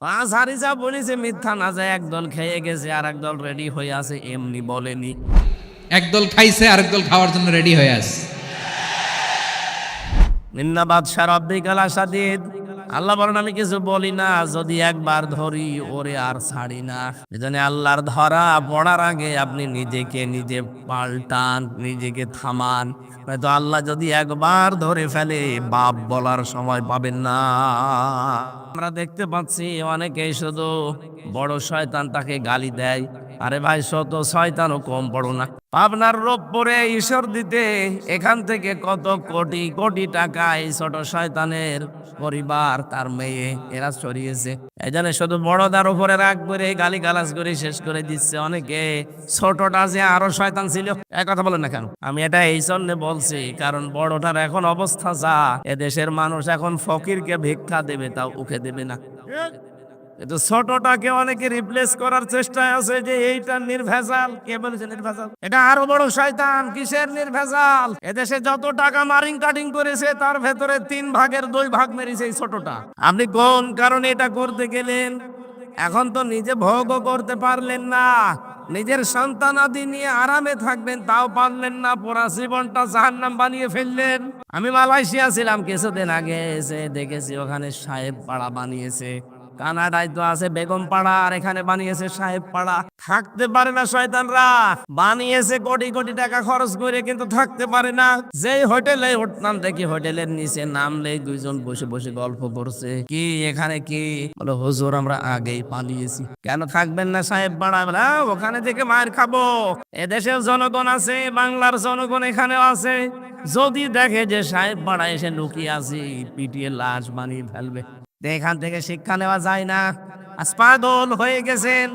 পাঁচ হাড়ি যা বলেছে মিথ্যা না যায়, একদল খেয়ে গেছে আর একদল রেডি হয়ে আছে, এমনি বলেনি। একদল খাইছে আরেক দল খাওয়ার জন্য রেডি হয়ে আছে। নিন্নাবাদ সারাব্বিকাল আসাদিদ। আল্লাহ বলেন আমি কিছু বলি না, যদি একবার ধরি ওরে আর ছাড়ি না। এজন্য আল্লাহর ধরা পড়ার আগে আপনি নিজেকে নিজে পাল্টান, নিজেকে থামান, নয়তো আল্লাহ যদি একবার ধরে ফেলে বাপ বলার সময় পাবেন না। আমরা দেখতে পাচ্ছি অনেকেই শুধু বড় শয়তান তাকে গালি দেয়। আরে ভাই, শত শয়তানও কম বড় না। আপনার রোবপুরে ঈশ্বর দিতে এখান থেকে কত কোটি কোটি টাকা এই ছোট শয়তানের পরিবার, তার মেয়ে, এরা ছড়িয়েছে। এই জন্য শুধু বড়দার উপরে রাগ করে গালি গালাজ করে শেষ করে দিচ্ছে অনেকে। ছোটটা যে আরো শয়তান ছিল, এক কথা বলেন না কেন? আমি এটা এই জন্য বলছি কারণ বড়টার এখন অবস্থা যা, এদেশের মানুষ এখন ফকিরকে ভিক্ষা দেবে তাও উঠে দেবে না। কিন্তু ছোটটাকে অনেকে রিপ্লেস করার চেষ্টায় আছে যে এইটা নির্ভেজাল। কে বলেছে নির্ভেজাল? এটা আরো বড় শয়তান। কিসের নির্ভেজাল? এদেশে যত টাকা মারিং কাটিং করেছে তার ভেতরে 3/2 মেরেছে এই ছোটটা। আপনি কোন কারণে এটা করতে গেলেন? এখন তো নিজে ভোগও করতে পারলেন না, নিজের সন্তানাদি নিয়ে আরামে থাকবেন তাও পারলেন না, পুরা জীবনটা জাহান্নাম বানিয়ে ফেললেন। আমি মালয়েশিয়া ছিলাম কিছুদিন আগে, এসে দেখেছি ওখানে সাহেব পাড়া বানিয়েছে। কানাডায় তো আছে বেগম পাড়া, আর এখানে বানিয়েছে সাহেব পাড়া। থাকতে পারে না শয়তানরা, বানিয়েছে কোটি কোটি টাকা খরচ করে, কিন্তু থাকতে পারে না। যেই হোটেলে উঠলাম দেখি হোটেলের নিচে নামলে দুইজন বসে বসে গল্প করছে। কি এখানে কি? বলো হুজুর আমরা আগেই পালিয়েছি। কেন থাকবেন না সাহেব পাড়া? বলে ওখানে থেকে মার খাবো। এদেশের জনগণ আছে, বাংলার জনগণ এখানেও আছে, যদি দেখে যে সাহেব পাড়া এসে লুকিয়ে আছি পিটিয়ে লাশ বানিয়ে ফেলবে। এখান থেকে শিক্ষা নেওয়া যায় না? পাগল হয়ে গেছেন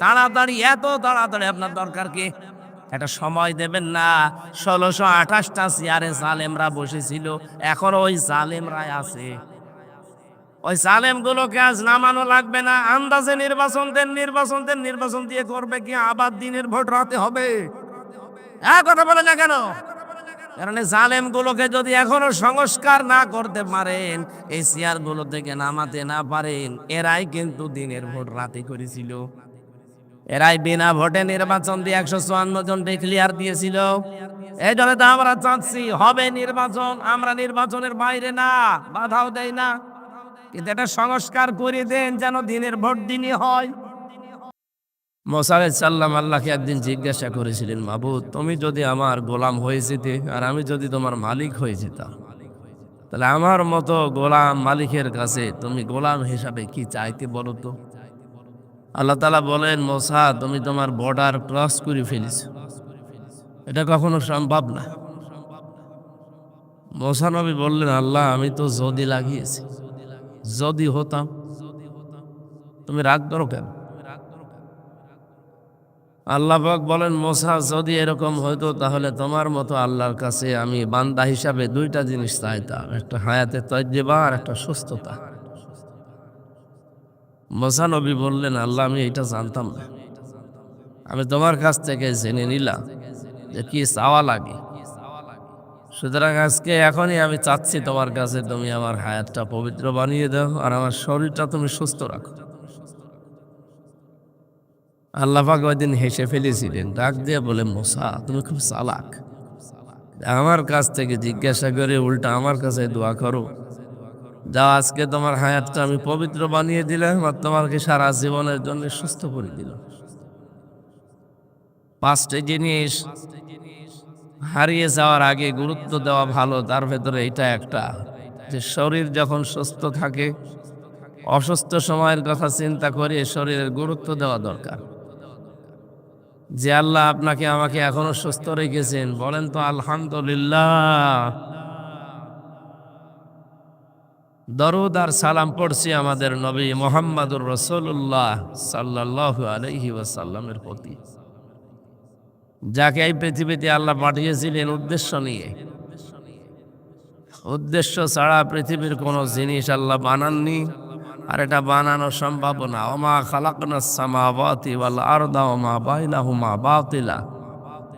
তাড়াতাড়ি, এত তাড়াতাড়ি আপনার দরকার কি? একটা সময় দেবেন না? 1628টা চেয়ারে জালেমরা বসেছিল, এখন ওই জালেমরাই আছে। ওই জালেম গুলোকে আজ নামানো লাগবে না। আন্দাজে নির্বাচন দেন, নির্বাচন দিয়ে করবে কি? আবার দিনের ভোট রাতে হবে। কথা বলে না কেন? কারণ জালেম গুলোকে যদি এখনো সংস্কার না করতে পারেন, এই চেয়ার গুলো থেকে নামাতে না পারেন, এরাই কিন্তু দিনের ভোট রাতে করেছিল। এরাই বিনা ভোটে নির্বাচন দিয়ে 154 জন ডিক্লিয়ার দিয়েছিল। এই জন্য তো আমরা চাচ্ছি হবে নির্বাচন, আমরা নির্বাচনের বাইরে না, বাধাও দেয় না, কিন্তু এটা সংস্কার করে দেন যেন দিনের ভোট দিনই হয়। মুসা আলাইহিস সালাম আল্লাহকে একদিন জিজ্ঞাসা করেছিলেন, মাবুদ তুমি যদি আমার গোলাম হয়ে যেতে আর আমি যদি তোমার মালিক হয়ে যেতাম, তাহলে আমার মতো গোলাম মালিকের কাছে তুমি গোলাম হিসাবে কি চাইতে বলো তো? আল্লাহ তাআলা বলেন, মুসা তুমি তোমার বর্ডার ক্রস করে ফেলেছো, এটা কখনো সম্ভব না। মুসা নবী বললেন, আল্লাহ আমি তো যদি লাগিয়েছি, যদি হতাম। তুমি রাগ করো কেন? আল্লাহ পাক বলেন, মুসা যদি এরকম হইতো তাহলে তোমার মতো আল্লাহর কাছে আমি বান্দা হিসাবে 2টা জিনিস চাইতাম, একটা হায়াতে তয়্যিবা আর একটা সুস্থতা। মুসা নবী বললেন, আল্লাহ আমি এটা জানতাম না, আমি তোমার কাছ থেকে জেনে নিলাম যে কি চাওয়া লাগে। সুতরাং আজকে এখনই আমি চাচ্ছি তোমার কাছে তুমি আমার হায়াতটা পবিত্র বানিয়ে দাও আর আমার শরীরটা তুমি সুস্থ রাখো। আল্লাহ পাক ওই দিন হেসে ফেলেছিলেন, ডাক দিয়ে বলে, মুসা তুমি খুব চালাক, আমার কাছ থেকে জিজ্ঞাসা করে উল্টা আমার কাছে দোয়া করো। যাও আজকে তোমার হায়াতটা আমি পবিত্র বানিয়ে দিলাম আর তোমাকে সারা জীবনের জন্য সুস্থ করে দিলাম। 5টি জিনিস হারিয়ে যাওয়ার আগে গুরুত্ব দেওয়া ভালো, তার ভেতরে এটা একটা, যে শরীর যখন সুস্থ থাকে, অসুস্থ সময়ের কথা চিন্তা করে শরীরের গুরুত্ব দেওয়া দরকার। যে আল্লাহ আপনাকে আমাকে এখনো সুস্থ রেখেছেন, বলেন তো আলহামদুলিল্লাহ। দরুদ আর সালাম পড়ছি আমাদের নবী মুহাম্মদুর রাসূলুল্লাহ সাল্লাল্লাহু আলাইহি ওয়াসাল্লামের প্রতি, যাকে এই পৃথিবীতে আল্লাহ পাঠিয়েছিলেন উদ্দেশ্য নিয়ে। উদ্দেশ্য ছাড়া পৃথিবীর কোনো জিনিস আল্লাহ বানাননি, আর এটা বানানো সম্ভব না। ওমা খালাকনাস সামাওয়াতি ওয়াল আরদা ওমা বাইনাহুমা বাতিলা।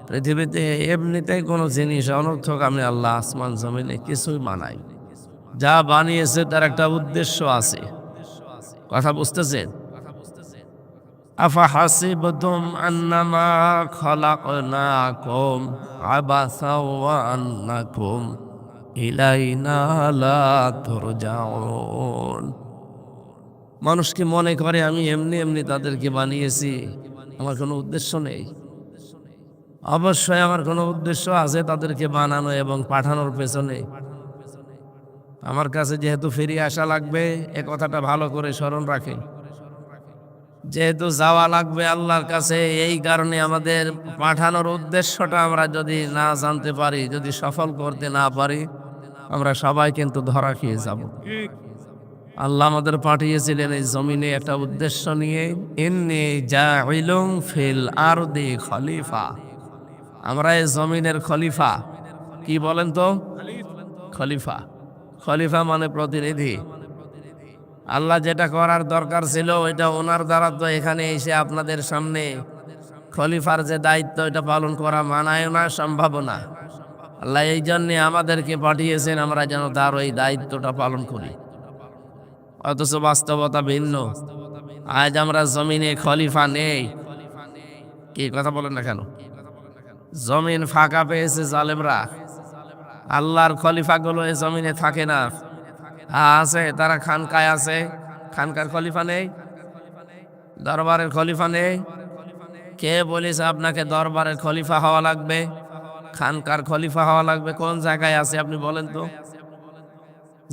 পৃথিবীতে এমনিতেই কোনো জিনিস অনর্থক আমি আল্লাহ আসমান জমিনে কিছুই বানাই। যা বানিয়েছে তার একটা উদ্দেশ্য আছে। কথা বুঝতেছেন? আফাহাসিবতুম আন্নামা খলাকনাকুম আবাসা ওয়া আন্নাকুম ইলাইনা লা তুরজাউন। মানুষ কি মনে করে আমি এমনি এমনি তাদেরকে বানিয়েছি, আমার কোনো উদ্দেশ্য নেই? অবশ্যই আমার কোনো উদ্দেশ্য আছে তাদেরকে বানানো এবং পাঠানোর পেছনে। আমার কাছে যেহেতু ফিরে আসা লাগবে, এ কথাটা ভালো করে স্মরণ রাখেন। যেহেতু যাওয়া লাগবে আল্লাহর কাছে, এই কারণে আমাদের পাঠানোর উদ্দেশ্যটা আমরা যদি না জানতে পারি, যদি সফল করতে না পারি, আমরা সবাই কিন্তু ধরা খেয়ে যাব। আল্লাহ আমাদের পাঠিয়েছিলেন এই জমিনে একটা উদ্দেশ্য নিয়ে, ইন্নী জাইলুম ফিল আরদি খলিফা। আমরা এই জমিনের খলিফা। কি বলেন তো? খলিফা। খলিফা মানে প্রতিনিধি। আল্লাহ যেটা করার দরকার ছিল ওইটা ওনার দ্বারা তো এখানে এসে আপনাদের সামনে খলিফার যে দায়িত্ব এটা পালন করা মানায় না, সম্ভব না। আল্লাহ এই জন্যে আমাদেরকে পাঠিয়েছেন আমরা যেন তার ওই দায়িত্বটা পালন করি। অথচ বাস্তবতা ভিন্ন। আজ আমরা জমিনে খলিফা নেই। কি কথা বলেন না কেন? জমিন ফাঁকা পেয়েছে জালেমরা। আল্লাহর খলিফাগুলো এই জমিনে থাকে না। আছে, তারা খানকায় আছে। খানকার খলিফা নেই, দরবারের খলিফা নেই। কে বলেছে আপনাকে দরবারের খলিফা হওয়া লাগবে, খানকার খলিফা হওয়া লাগবে? কোন জায়গায় আছে আপনি বলেন তো?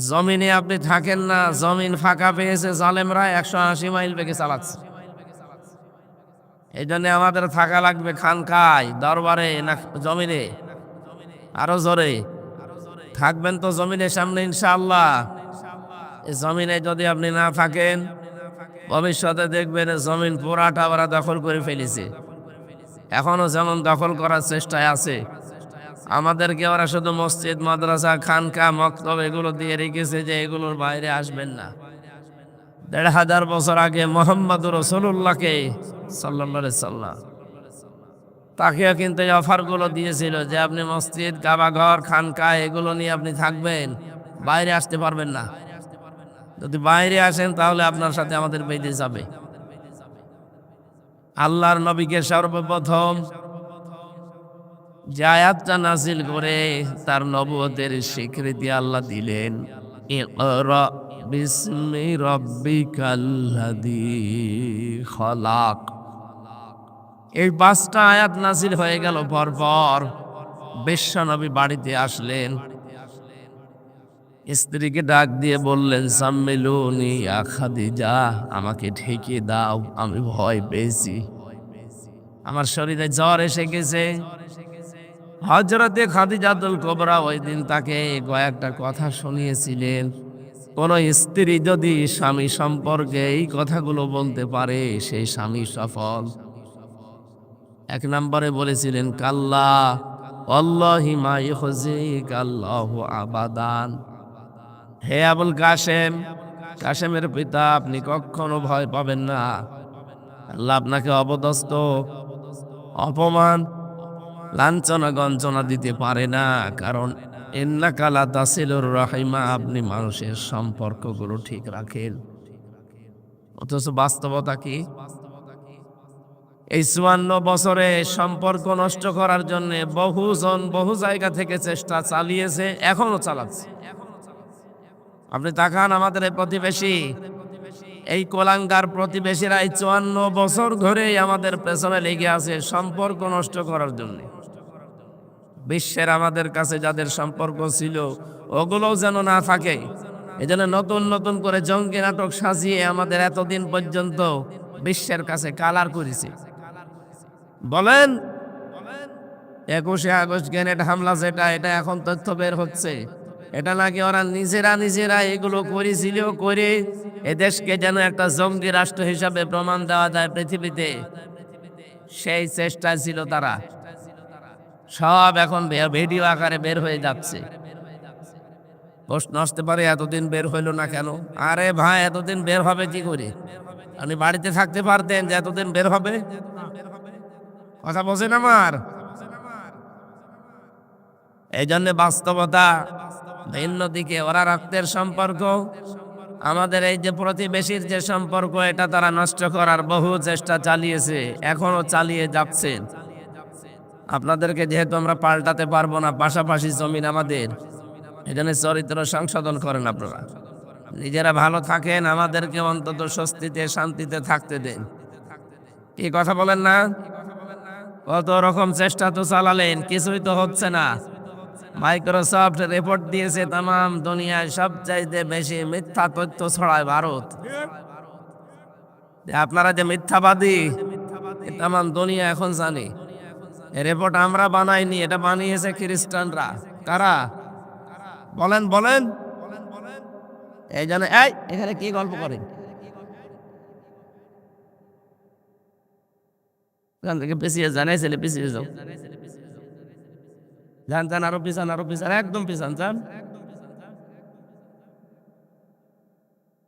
জমিনে আপনি থাকেন না, জমিন ফাঁকা পেয়েছে জালেমরা, 180 মাইল বেগে চালাচ্ছে। এই জন্য আমাদের থাকা লাগবে খানকায়, দরবারে না জমিনে? আরো জোরে থাকবেন তো জমিনের সামনে ইনশাআল্লাহ। এই জমিনে যদি আপনি না থাকেন, ভবিষ্যতে দেখবেন জমিন পুরাটা ওরা দখল করে ফেলেছে। এখনো যেমন দখল করার চেষ্টায় আছে। আমাদেরকে ওরা শুধু মসজিদ, মাদ্রাসা, খানকা, মক্তব এগুলো দিয়ে রেখেছে যে এগুলোর বাইরে আসবেন না। ১৫০০ বছর আগে মুহাম্মদুর রাসূলুল্লাহকে সাল্লাল্লাহু আলাইহি সাল্লাম তাকেও কিন্তু এই অফারগুলো দিয়েছিল যে আপনি মসজিদ, কাবাঘর, খানকা এগুলো নিয়ে আপনি থাকবেন, বাইরে আসতে পারবেন না। যদি বাইরে আসেন তাহলে আপনার সাথে আমাদের বেঁধে যাবে। আল্লাহর নবীকে সর্বপ্রথম যে আয়াতটা নাযিল করে তার নবুয়তের স্বীকৃতি আল্লাহ দিলেন, ইকরা বিসমি রাব্বিকাল্লাযী খলাক। এই 5টা আয়াত নাযিল হয়ে গেল পরপর। বিশ্বনবী বাড়িতে আসলেন, স্ত্রীকে ডাক দিয়ে বললেন, সাম্মিলুনি ইয়া খাদিজা, আমাকে ঢেকে দাও, আমি ভয় পেয়েছি, আমার শরীরে জ্বর এসে গেছে। হযরতে খাদিজাতুল কুবরা ওই দিন তাকে কয়েকটা কথা শুনিয়েছিলেন। কোন স্ত্রী যদি স্বামী সম্পর্কে এই কথাগুলো বলতে পারে সেই স্বামী সফল। 1 নম্বরে বলেছিলেন, কাল্লা ওয়াল্লাহি মা ইখজিকাল্লাহু আবাদান। হে আবুল কাসেম, কাসেমের পিতা, আপনি কখনো ভয় পাবেন না। আল্লাহ আপনাকে অপদস্থ, অপমান, লাঞ্ছনা গঞ্জনা দিতে পারে না, কারণ ইন্নাকা লা তাসিলুর রাহিমা, আপনি মানুষের সম্পর্কগুলো ঠিক রাখেন। অথচ বাস্তবতা কি? এই 54 বছরে সম্পর্ক নষ্ট করার জন্য বহুজন বহু জায়গা থেকে চেষ্টা চালিয়েছে, এখনো চালাচ্ছে। আপনি তাকান আমাদের এই প্রতিবেশী, এই কোলাঙ্গার প্রতিবেশীরা এই 54 বছর ধরেই আমাদের পেছনে লেগে আছে সম্পর্ক নষ্ট করার জন্য। বিশ্বের আমাদের কাছে যাদের সম্পর্ক ছিল ওগুলোও যেন না থাকে, এজন্য নতুন নতুন করে জঙ্গি নাটক সাজিয়ে আমাদের এতদিন পর্যন্ত বিশ্বের কাছে কালার করেছে। বলেন 21শে আগস্ট গ্রেনেড হামলা যেটা, এটা এখন তথ্য বের হচ্ছে, এটা নাকি ওরা নিজেরা এগুলো করেছিল, করে এদেশকে যেন একটা জঙ্গি রাষ্ট্র হিসাবে প্রমাণ দেওয়া যায় পৃথিবীতে, সেই চেষ্টা ছিল তারা। সব এখন ভিডিও আকারে বের হয়ে যাচ্ছে। প্রশ্ন আসতে পারে এতদিন বের হইল না কেন? আরে ভাই, এতদিন বের হবে কি করে? আপনি বাড়িতে থাকতে পারতেন যে এতদিন বের হবে? কথা বোঝেন আমার? এই জন্য বাস্তবতা ভিন্ন দিকে। ওরা রক্তের সম্পর্ক, আমাদের এই যে প্রতিবেশীর যে সম্পর্ক, এটা তারা নষ্ট করার বহু চেষ্টা চালিয়েছে, এখনো চালিয়ে যাচ্ছে। আপনাদেরকে যেহেতু আমরা পাল্টাতে পারবো না, পাশাপাশি জমিন আমাদের, এখানে চরিত্র সংশোধন করেন আপনারা। নিজেরা ভালো থাকেন, আমাদেরকে অন্তত স্বস্তিতে শান্তিতে থাকতে দেন। কি কথা বলেন না? কত রকম চেষ্টা তো চালালেন, কিছুই তো হচ্ছে না। মাইক্রোসফট রিপোর্ট দিয়েছে তামাম দুনিয়ায় সবচাইতে বেশি মিথ্যা তথ্য ছড়ায় ভারত। আপনারা যে মিথ্যাবাদী, তামাম দুনিয়া এখন জানে। এই রিপোর্ট আমরা বানাইনি, এটা বানিয়েছে খ্রিস্টানরা। কারা? বলেন বলেন। এই জন্য এখানে কি গল্প করেন? এখান থেকে পিছিয়ে যান, এই ছেলে পিছিয়ে যাও। যান যান, আরো পিছান, আরো পিছান, একদম পিছান যান।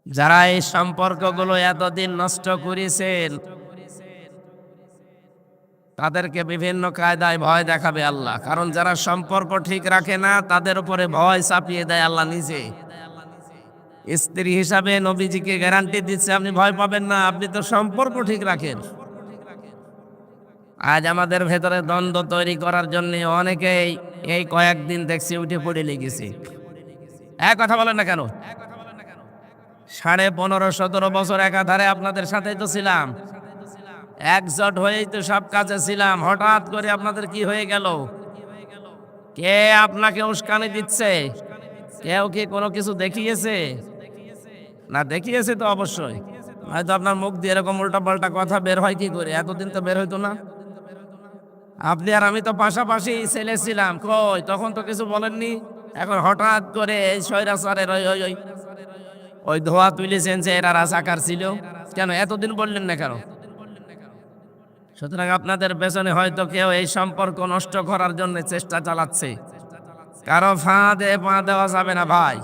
যারা এই সম্পর্কগুলো এতদিন নষ্ট করেছেন, তাদেরকে বিভিন্ন কায়দায় ভয় দেখাবে আল্লাহ। কারণ যারা সম্পর্ক ঠিক রাখে না, তাদের উপরে ভয় চাপিয়ে দেয় আল্লাহ নিজে। স্ত্রী হিসাবে নবীজিকে গ্যারান্টি দিচ্ছে, আপনি ভয় পাবেন না, আপনি তো সম্পর্ক ঠিক রাখেন। আজ আমাদের ভেতরে দ্বন্দ্ব তৈরি করার জন্য অনেকেই এই কয়েকদিন দেখছি উঠে পড়ে লেগেছে। এক কথা বলেন না কেন? 15.5-17 বছর একাধারে আপনাদের সাথেই তো ছিলাম, একজোট হয়েই তো সব কাজে ছিলাম। হঠাৎ করে আপনাদের কি হয়ে গেল? কে আপনাকে উস্কানি দিচ্ছে? কেউ কি কোনো কিছু দেখিয়েছে? না দেখিয়েছে তো অবশ্যই, হয়তো আপনার মুখ দিয়ে এরকম উল্টাপাল্টা কথা বের হয় কি করে? এতদিন তো বের হইতো না। আপনি আর আমি তো পাশাপাশি ছেলে ছিলাম, কই তখন তো কিছু বলেননি। এখন হঠাৎ করে এই স্বৈরাচারের ওই ধোয়া তুলেছেন যে এরা রাজাকার ছিল, কেন এতদিন বললেন না কেন? সুতরাং আপনাদের পেছনে হয়তো কেউ এই সম্পর্ক নষ্ট করার জন্য চেষ্টা চালাচ্ছে। কারো ফাঁদে পা দেওয়া যাবে না ভাই।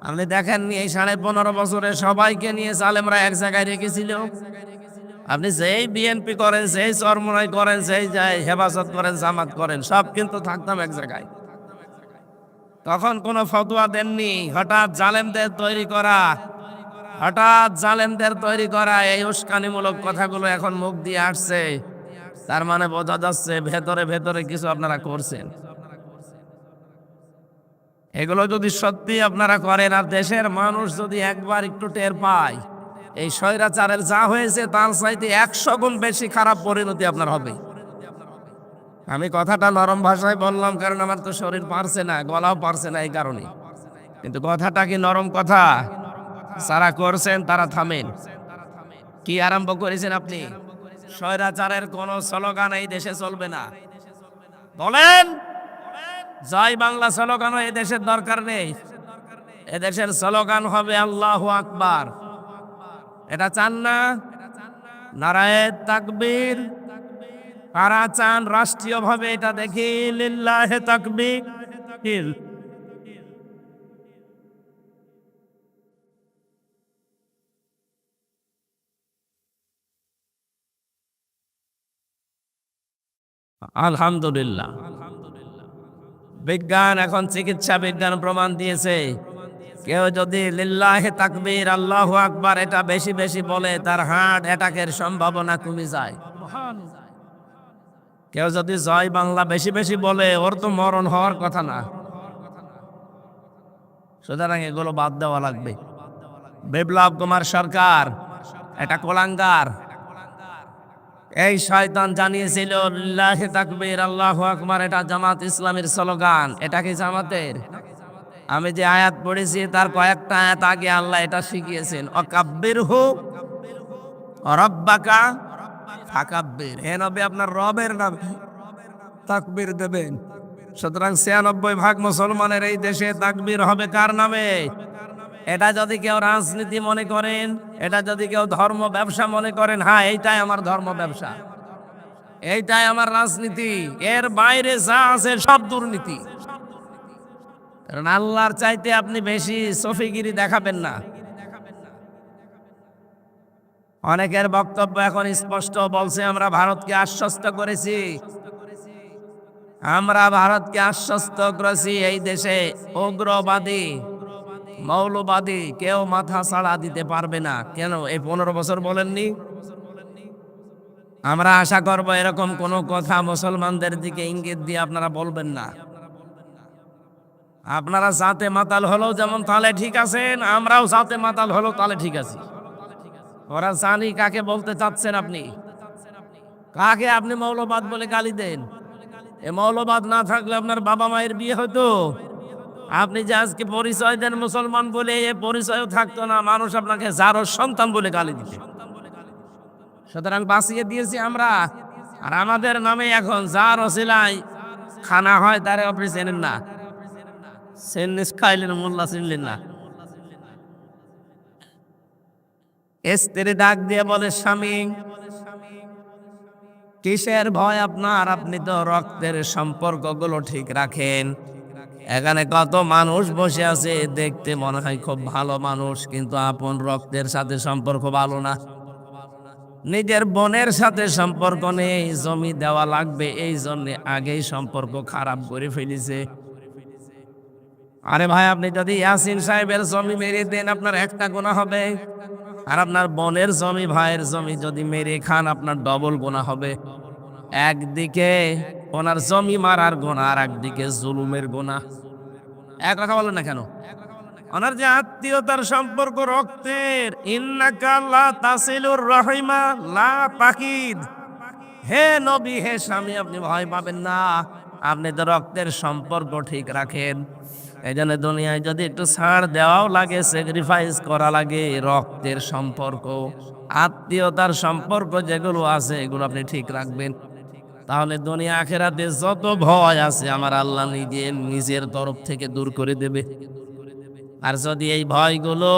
আপনি দেখেননি এই 15.5 বছরে সবাইকে নিয়ে সালেমরা এক জায়গায় রেখেছিল। আপনি যেই বিএনপি করেন, সেই চরমোনাই করেন, সেই যাই হেফাজত করেন, জামাত করেন, সব কিন্তু থাকতাম এক জায়গায়। তখন কোনো ফতোয়া দেননি। হঠাৎ জালেমদের তৈরি করা এই উস্কানিমূলক কথাগুলো এখন মুখ দিয়ে আসছে। তার মানে বোঝা যাচ্ছে ভেতরে ভেতরে কিছু আপনারা করছেন। এগুলো যদি সত্যি আপনারা করেন, আর দেশের মানুষ যদি একবার একটু টের পায়, এই স্বৈরাচারের যা হয়েছে তার চাইতে 100 গুণ বেশি খারাপ পরিণতি আপনার হবে। আমি কথাটা নরম ভাষায় বললাম, কারণ আমার তো শরীর পারছে না, গলাও পারছে না, এই কারণে। কিন্তু কথাটা কি নরম কথা? যারা করছেন তারা থামেন। কি আরম্ভ করেছেন আপনি? স্বৈরাচারের কোন স্লোগান এই দেশে চলবে না। বলেন, জয় বাংলা স্লোগানও এই দেশের দরকার নেই। এদেশের স্লোগান হবে আল্লাহু আকবার। এটা চান না? নারায়ে তাকবীর। কারা চান রাষ্ট্রীয়ভাবে এটা দেখি? লিল্লাহে তাকবীর। আলহামদুলিল্লাহ। বিজ্ঞান এখন, চিকিৎসা বিজ্ঞান প্রমাণ দিয়েছে, কেউ যদি লিল্লাহে তাকবীর আল্লাহু আকবার এটা বেশি বেশি বলে, তার হার্ট অ্যাটাকের সম্ভাবনা কমে যায়। কেউ যদি জয় বাংলা বেশি বেশি বলে, ওর তো মরণ হওয়ার কথা না। সুতরাং এগুলো বাদ দেওয়া লাগবে। বিপ্লব কুমার সরকার এটা কোলাঙ্গার। এই শয়তান জানিয়েছিল লিল্লাহে তাকবীর আল্লাহু আকবার এটা জামাত ইসলামের স্লোগান। এটা কি জামাতের? আমি যে আয়াত পড়েছি তার কয়েকটা আয়াত আগে আল্লাহ এটা শিখিয়েছেন, অকাব্বিরহু রব্বাকা ফাকাব্বির। হে নবী, আপনার রবের নামে তাকবীর দেবেন। সুতরাং 96% মুসলমানের এই দেশে তাকবীর হবে কার নামে? এটা যদি কেউ রাজনীতি মনে করেন, এটা যদি কেউ ধর্ম ব্যবসা মনে করেন, হ্যাঁ এইটাই আমার ধর্ম ব্যবসা, এইটাই আমার রাজনীতি, এর বাইরে যা আছে সব দুর্নীতি। কারণ আল্লাহর চাইতে আপনি বেশি সফিগিরি দেখাবেন না। অনেকের বক্তব্য এখন স্পষ্ট বলছে, আমরা ভারতকে আশ্বস্ত করেছি, এই দেশে উগ্রবাদী মৌলবাদী কেউ মাথা ছাড়া দিতে পারবে না। কেন এই 15 বছর বলেননি? আমরা আশা করব এরকম কোনো কথা মুসলমানদের দিকে ইঙ্গিত দিয়ে আপনারা বলবেন না। আপনারা জাতে মাতাল হলেও যেমন তাহলে ঠিক আছেন, আমরাও জাতে মাতাল হলেও তাহলে ঠিক আছি। ওরা জানি কাকে বলতে চাচ্ছেন আপনি, কাকে আপনি মৌলবাদ বলে গালি দেন। এ মৌলবাদ না থাকলে আপনার বাবা মায়ের বিয়ে হতো। আপনি যে আজকে পরিচয় দেন মুসলমান বলে, এ পরিচয়ও থাকতো না, মানুষ আপনাকে জারোর সন্তান বলে গালি দিত। সুতরাং বাঁচিয়ে দিয়েছি আমরা। আর আমাদের নামে এখন যার অছিলায় খানা হয় তারে আপনি চেনেন না, সেন্নিস খাইলেন মোল্লা চিনলেন না। স্ত্রী ডাক দিয়ে বলে, স্বামী কিসের ভয় আপনার? আপনি তো রক্তের সম্পর্কগুলো ঠিক রাখেন। এখানে কত মানুষ বসে আছে, দেখতে মনে হয় খুব ভালো মানুষ, কিন্তু আপন রক্তের সাথে সম্পর্ক ভালো না। নিজের বোনের সাথে সম্পর্ক নেই, জমি দেওয়া লাগবে এই জন্য আগেই সম্পর্ক খারাপ করে ফেলেছে। আরে ভাই, আপনি যদি ইয়াসিন সাহেবের জমি মেরে দেন আপনার একটা গুনাহ হবে, আর আপনার বোনের জমি, ভাইয়ের জমি যদি মেরে খান আপনার ডবল গুনাহ হবে। একদিকে ওনার জমি মারার গুনাহ, আর একদিকে জুলুমের গুনাহ। এক কথা বলেন না কেন? ওনার যে আত্মীয়তার সম্পর্ক রক্তের, ইন্নাকা লা তাসিলুর রহিমা লা তাকিদ। হে নবী, হে স্বামী, আপনি ভয় পাবেন না, আপনি তো রক্তের সম্পর্ক ঠিক রাখেন। এই জন্য দুনিয়ায় যদি একটু ছাড় দেওয়াও লাগে, স্যাক্রিফাইস করা লাগে, রক্তের সম্পর্ক, আত্মীয়তার সম্পর্ক যেগুলো আছে এগুলো আপনি ঠিক রাখবেন। তাহলে দুনিয়া আখেরাতে যত ভয় আছে আমার আল্লাহ নিজের তরফ থেকে দূর করে দেবে। আর যদি এই ভয়গুলো,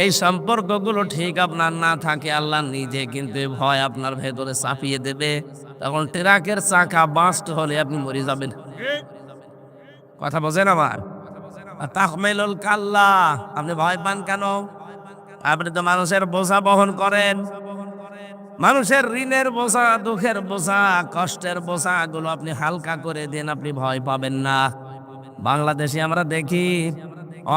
এই সম্পর্কগুলো ঠিক আপনার না থাকে, আল্লাহ নিজে কিন্তু এই ভয় আপনার ভেতরে চাপিয়ে দেবে। তখন ট্রাকের চাকা বাস্ট হলে আপনি মরে যাবেন। কথা বোঝেন আমার? তাহমিলুল কাল্লা, আপনি ভয় পান কেন? আপনি তো মানুষের বোঝা বহন করেন, মানুষের ঋণের বোঝা, দুঃখের বোঝা, কষ্টের বোঝা গুলো আপনি হালকা করে দেন, আপনি ভয় পাবেন না। বাংলাদেশে আমরা দেখি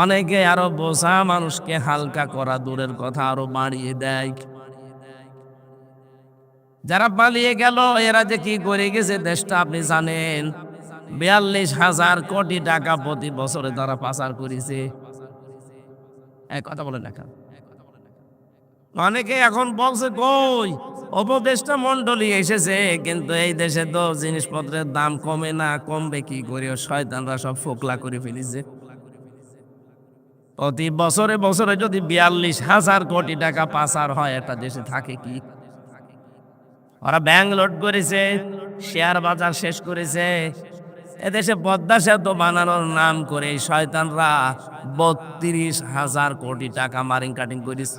অনেকে আরো বোঝা মানুষকে হালকা করা দূরের কথা আরো বাড়িয়ে দেয়। যারা পালিয়ে গেল এরা যে কি করে গেছে দেশটা আপনি জানেন। 42,000 কোটি টাকা প্রতি বছরে তারা পাচার করেছে। এক কথা বলেন না কেন? অনেকে এখন বলছে কই উপদেষ্টা মন্ডলী এসেছে, কিন্তু এই দেশে তো জিনিসপত্রের দাম কমে না, কমবে কি করে? শয়তানরা সব ফোকলা করে ফেলেছে। প্রতি বছরে বছরে যদি 42,000 কোটি টাকা পাচার হয়, একটা দেশে থাকে কি? ওরা ব্যাংক লোড করেছে, শেয়ার বাজার শেষ করেছে। এদেশে পদ্মা সেতু বানানোর নাম করে শয়তানরা 32,000 কোটি টাকা মারিং কাটিং করেছে।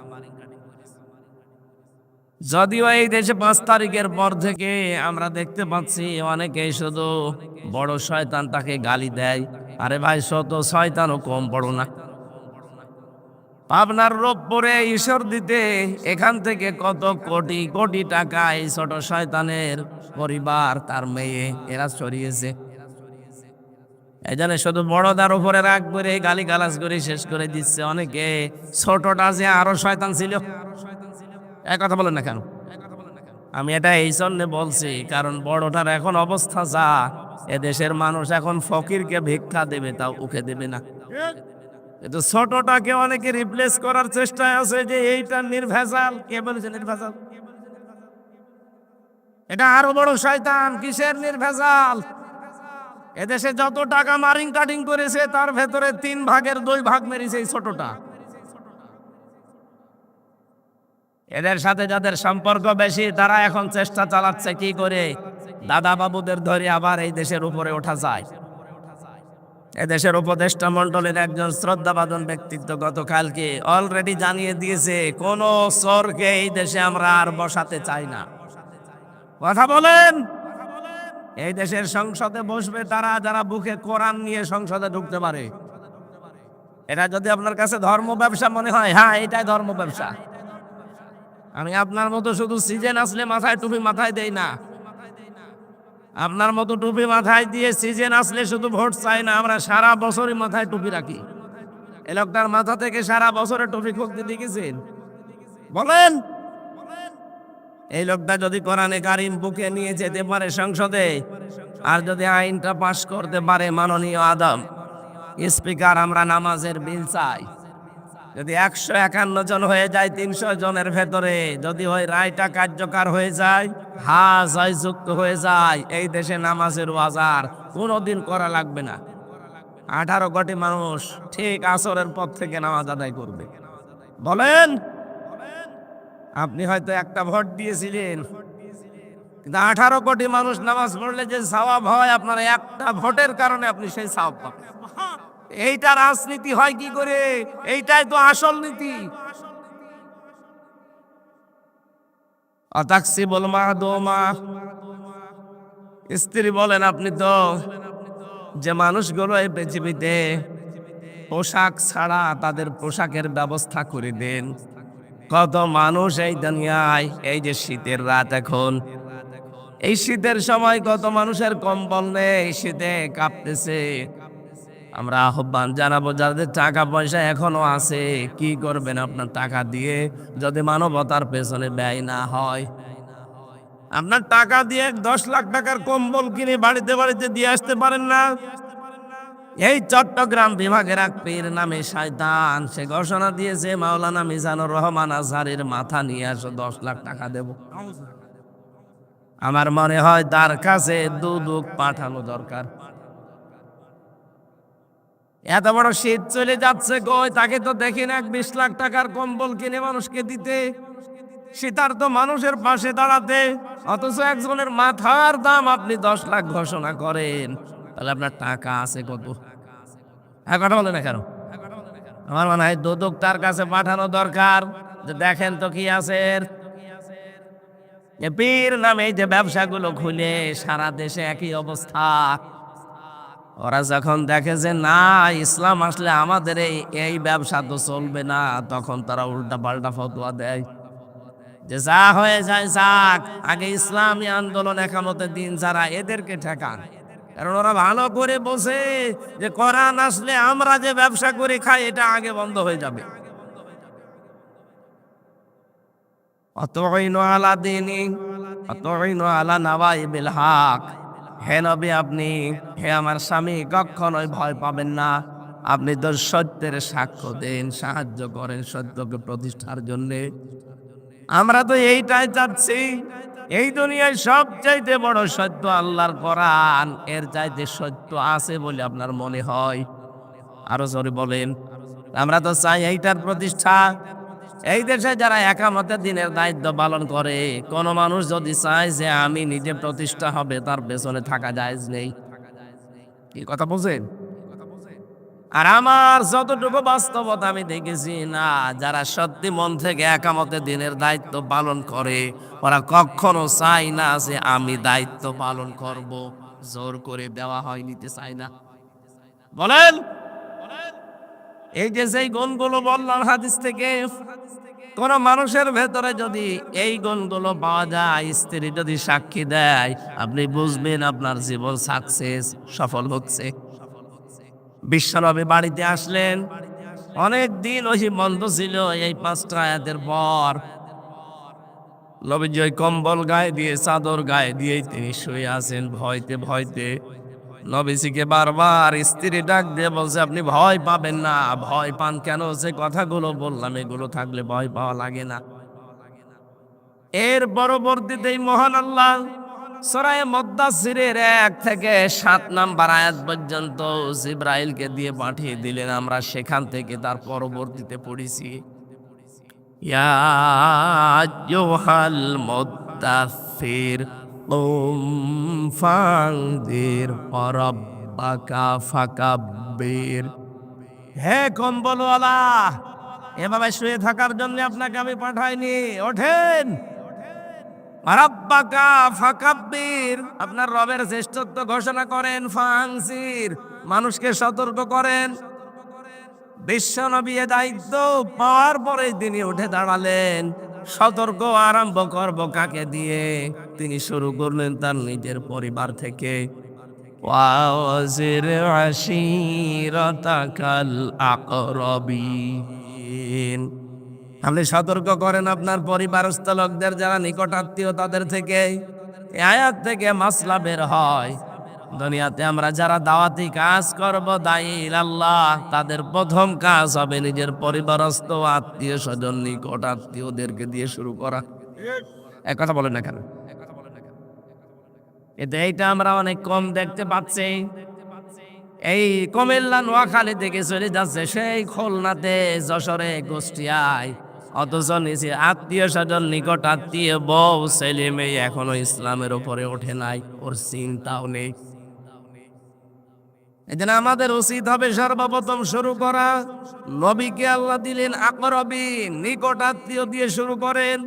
যদিও এই দেশে 5 তারিখের পর থেকে আমরা দেখতে পাচ্ছি অনেকেই শুধু বড় শয়তান তাকে গালি দেয়। আরে ভাই, শত শয়তানও কম বড় না। পাবনার রূপপুরে ঈশ্বর দিতে এখান থেকে কত কোটি কোটি টাকা এই ছোট শয়তানের পরিবার, তার মেয়ে, এরা ছড়িয়েছে। এই জন্য শুধু বড়দার উপরে রাগ করে গালি গালাজ করে শেষ করে দিচ্ছে। অনেকে ছোটটা যে আরো শয়তান ছিল। এক কথা বলেন না কেন? আমি এটা এই জন্য বলছি কারণ বড়টার এখন অবস্থা যা, এদেশের মানুষ এখন ফকিরকে ভিক্ষা দেবে তাও উঠে দেবে না। কিন্তু ছোটটাকে অনেকে রিপ্লেস করার চেষ্টায় আছে যে এইটা নির্ভেজাল। কে বলেছে নির্ভেজাল? এটা আরো বড় শয়তান। কিসের নির্ভেজাল? এদেশে যত টাকা মারিং কাটিং করেছে তার ভেতরে 3 ভাগের 2 ভাগ মেরেছে এই ছোটটা। এদের সাথে যাদের সম্পর্ক বেশি তারা এখন চেষ্টা চালাচ্ছে কি করে দাদা বাবুদের ধরে আবার এই দেশের উপরে ওঠা যায়। এদেশের উপদেষ্টা মন্ডলীর একজন শ্রদ্ধাভাজন ব্যক্তিত্ব গতকালকে অলরেডি জানিয়ে দিয়েছে, কোন চোরকে এই দেশে আমরা আর বসাতে চাই না। কথা বলেন? এই দেশের সংসদে বসবে তারা যারা বুকে কোরআন নিয়ে সংসদে ঢুকতে পারে। এটা যদি আপনার কাছে ধর্ম ব্যবসা মনে হয়, হ্যাঁ এটাই ধর্ম ব্যবসা। আমি আপনার মতো শুধু সিজন আসলে মাথায় টুপি মাথায় দেই না। আপনার মতো টুপি মাথায় দিয়ে সিজন আসলে শুধু ভোট চাই না, আমরা সারা বছরই মাথায় টুপি রাখি। এই লোকটার মাথা থেকে সারা বছরে টফি খুলতে দেখেছেন? বলেন, এই লোকটা যদি কোরআনে কারিম বুকে নিয়ে যেতে পারে সংসদে, আর যদি আইনটা পাশ করতে পারে, মাননীয় আদম স্পিকার, আমরা নামাজের বিল চাই, যদি 151 জন হয়ে যায় 300 জনের ভেতরে, যদি ওই রায়টা কার্যকর হয়ে যায়, যুক্ত হয়ে যায়, এই দেশে নামাজের বাজার কোনোদিন করা লাগবে না। 18 কোটি মানুষ ঠিক আসরের পর থেকে নামাজ আদায় করবে। বলেন, আপনি হয়তো একটা ভোট দিয়েছিলেন, কিন্তু 18 কোটি মানুষ নামাজ পড়লে যে সওয়াব হয়, আপনার একটা ভোটের কারণে আপনি সেই সওয়াব পাবেন। এইটা রাজনীতি হয় কি করে? এইটাই তো আসল নীতি। অতাকসিবুল মাহদুমা, স্ত্রী বলেন, আপনি তো যে মানুষগুলো এই পৃথিবীতে পোশাক ছাড়া তাদের পোশাকের ব্যবস্থা করে দেন। কত মানুষ এই দুনিয়ায়, এই যে শীতের রাত, এখন এই শীতের সময় কত মানুষের কম্বল নেই, শীতে কাঁপতেছে। আমরা আহ্বান জানাবো, যাদের টাকা পয়সা এখনো আছে, কি করবেন আপনার টাকা দিয়ে যদি মানবতার পেছনে ব্যয় না হয়? আপনার টাকা দিয়ে 10 লাখ টাকার কম্বল কিনে বাড়িতে বাড়িতে দিয়ে আসতে পারেন না? এই চট্টগ্রাম বিভাগের এক পীর নামে শয়তান, সে ঘোষণা দিয়েছে, মাওলানা মিজানুর রহমান আজহারের মাথা নিয়ে আসো, 10 লাখ টাকা দেব। আমার মনে হয় তার কাছে দুদক পাঠানো দরকার। এত বড় শীত চলে যাচ্ছে, কই তাকে তো দেখি না 20 লাখ টাকার কম্বল কিনে মানুষকে দিতে, শীতার্ত মানুষের পাশে দাঁড়াতে। অথচ একজনের মাথার দাম আপনি 10 লাখ ঘোষণা করেন, তাহলে আপনার টাকা আছে কত? হ্যাঁ, কথা বলে না কেন? আমার মনে হয় দুদক তার কাছে পাঠানো দরকার, যে দেখেন তো কি আছে। পীর নামে এই যে ব্যবসাগুলো খুলে সারা দেশে একই অবস্থা, ওরা যখন দেখে যে না, ইসলাম আসলে আমাদের এই ব্যবসা তো চলবে না, তখন তারা উল্টা পাল্টা ফতোয়া দেয় যে যা হয়ে যায় যাক, আগে ইসলামী আন্দোলন একামতের দিন যারা, এদেরকে ঠেকান। কারণ ওরা ভালো করে বোঝে যে কোরআন আসলে আমরা যে ব্যবসা করে খাই, এটা আগে বন্ধ হয়ে যাবে। অতঈনু আলা দীনি, অতঈনু আলা নাওয়াইবিল হক। হে নবী, আপনি, হে আমার স্বামী, কখনোই ভয় পাবেন না। আপনি তো সত্যের সাক্ষ্য দেন, সাহায্য করেন সত্যকে প্রতিষ্ঠার জন্য। আমরা তো এইটাই চাচ্ছি। এই দুনিয়ায় সবচাইতে বড় সত্য আল্লাহর কোরআন, এর চাইতে সত্য আছে বলে আপনার মনে হয়? আরো জোরে বলেন। আমরা তো চাই এইটার প্রতিষ্ঠা। এই দেশে যারা একামতের দিনের দায়িত্ব পালন করে, কোন মানুষ যদি চায় যে আমি নিজে প্রতিষ্ঠা হবে, তার পেছনে থাকা জায়েজ নেই। কি কথা বলছেন? আর আমার যতটুকু বাস্তবতা আমি দেখেছি, না, যারা সত্যি মন থেকে একামতের দিনের দায়িত্ব পালন করে, ওরা কখনো চায় না যে আমি দায়িত্ব পালন করব। জোর করে দেওয়া হয়, নিতে চায় না। বলেন, এই যে যেই গুণগুলো বললাম হাদিস থেকে, কোন মানুষের ভেতরে যদি এই গুণগুলো পাওয়া যায়, স্ত্রী যদি সাক্ষী দেয়, আপনি বুঝবেন আপনার জীবন সাকসেস, সফল হচ্ছে। বিশ্বনবী বাড়িতে আসলেন, অনেক দিন ওই বন্ধ ছিল। এই 5টা আয়াতের পর নবীজি ওই কম্বল গায়ে দিয়ে, চাদর গায়ে দিয়েই তিনি শুয়ে আছেন ভয়তে ভয়তে। নবীজিকে বারবার স্ত্রী ডাক দিয়ে বলছে, আপনি ভয় পাবেন না। ভয় পান কেন? যে কথাগুলো বললাম, এগুলো থাকলে ভয় পাওয়া লাগে না। এর পরবর্তীতেই মহান আল্লাহ সূরা মুদ্দাসসিরের 1 থেকে 7 নাম্বার আয়াত পর্যন্ত জিবরাইলকে দিয়ে পাঠিয়ে দিলেন। আমরা সেখান থেকে তার পরবর্তীতে পড়েছি, ইয়া আইয়ুহাল মুদ্দাসসির কুম ফানদির ওয়ারাব্বাকা ফাকাব্বির। হে কম্বলওয়ালা, এভাবে শুয়ে থাকার জন্য আপনাকে আমি পাঠাইনি। ওঠেন, রাব্বাকা ফাকাব্বির, আপনার রবের শ্রেষ্ঠত্ব ঘোষণা করেন। ফানজির, মানুষকে সতর্ক করেন। বিশ্বনবী এ দায়িত্ব পাওয়ার পরে তিনি উঠে দাঁড়ালেন। সতর্ক আরম্ভ করব কাকে দিয়ে? তিনি শুরু করলেন তার নিজের পরিবার থেকে। وأنذر عشيرتك الأقربين। আপনি সতর্ক করেন আপনার পরিবারস্থ লোকদের যারা নিকট আত্মীয় তাদের থেকে। এই আয়াত থেকে মাসলা বের হয়, দুনিয়াতে আমরা যারা দাওয়াতি কাজ করব দায়ী ইলাল্লাহ, তাদের প্রথম কাজ হবে নিজের পরিবারস্থ আত্মীয় স্বজন নিকট আত্মীয়দেরকে দিয়ে শুরু করা। এক কথা বলেন না কেন? এতে এইটা আমরা অনেক কম দেখতে পাচ্ছি। এই কুমিল্লা নোয়াখালী থেকে চলে যাচ্ছে সেই খুলনাতে, যশোরে, কুষ্টিয়ায়, অথচ নিচে আত্মীয় স্বজন নিকট আত্মীয় বউ ছেলে মেয়ে এখনো ইসলামের উপরে ওঠে নাই, ওর চিন্তাও নেই। এজন্য আমাদের উচিত হবে সর্বপ্রথম শুরু করা, নবীকে আল্লাহ দিলেন আকরবিন, নিকট আত্মীয় দিয়ে শুরু করেন।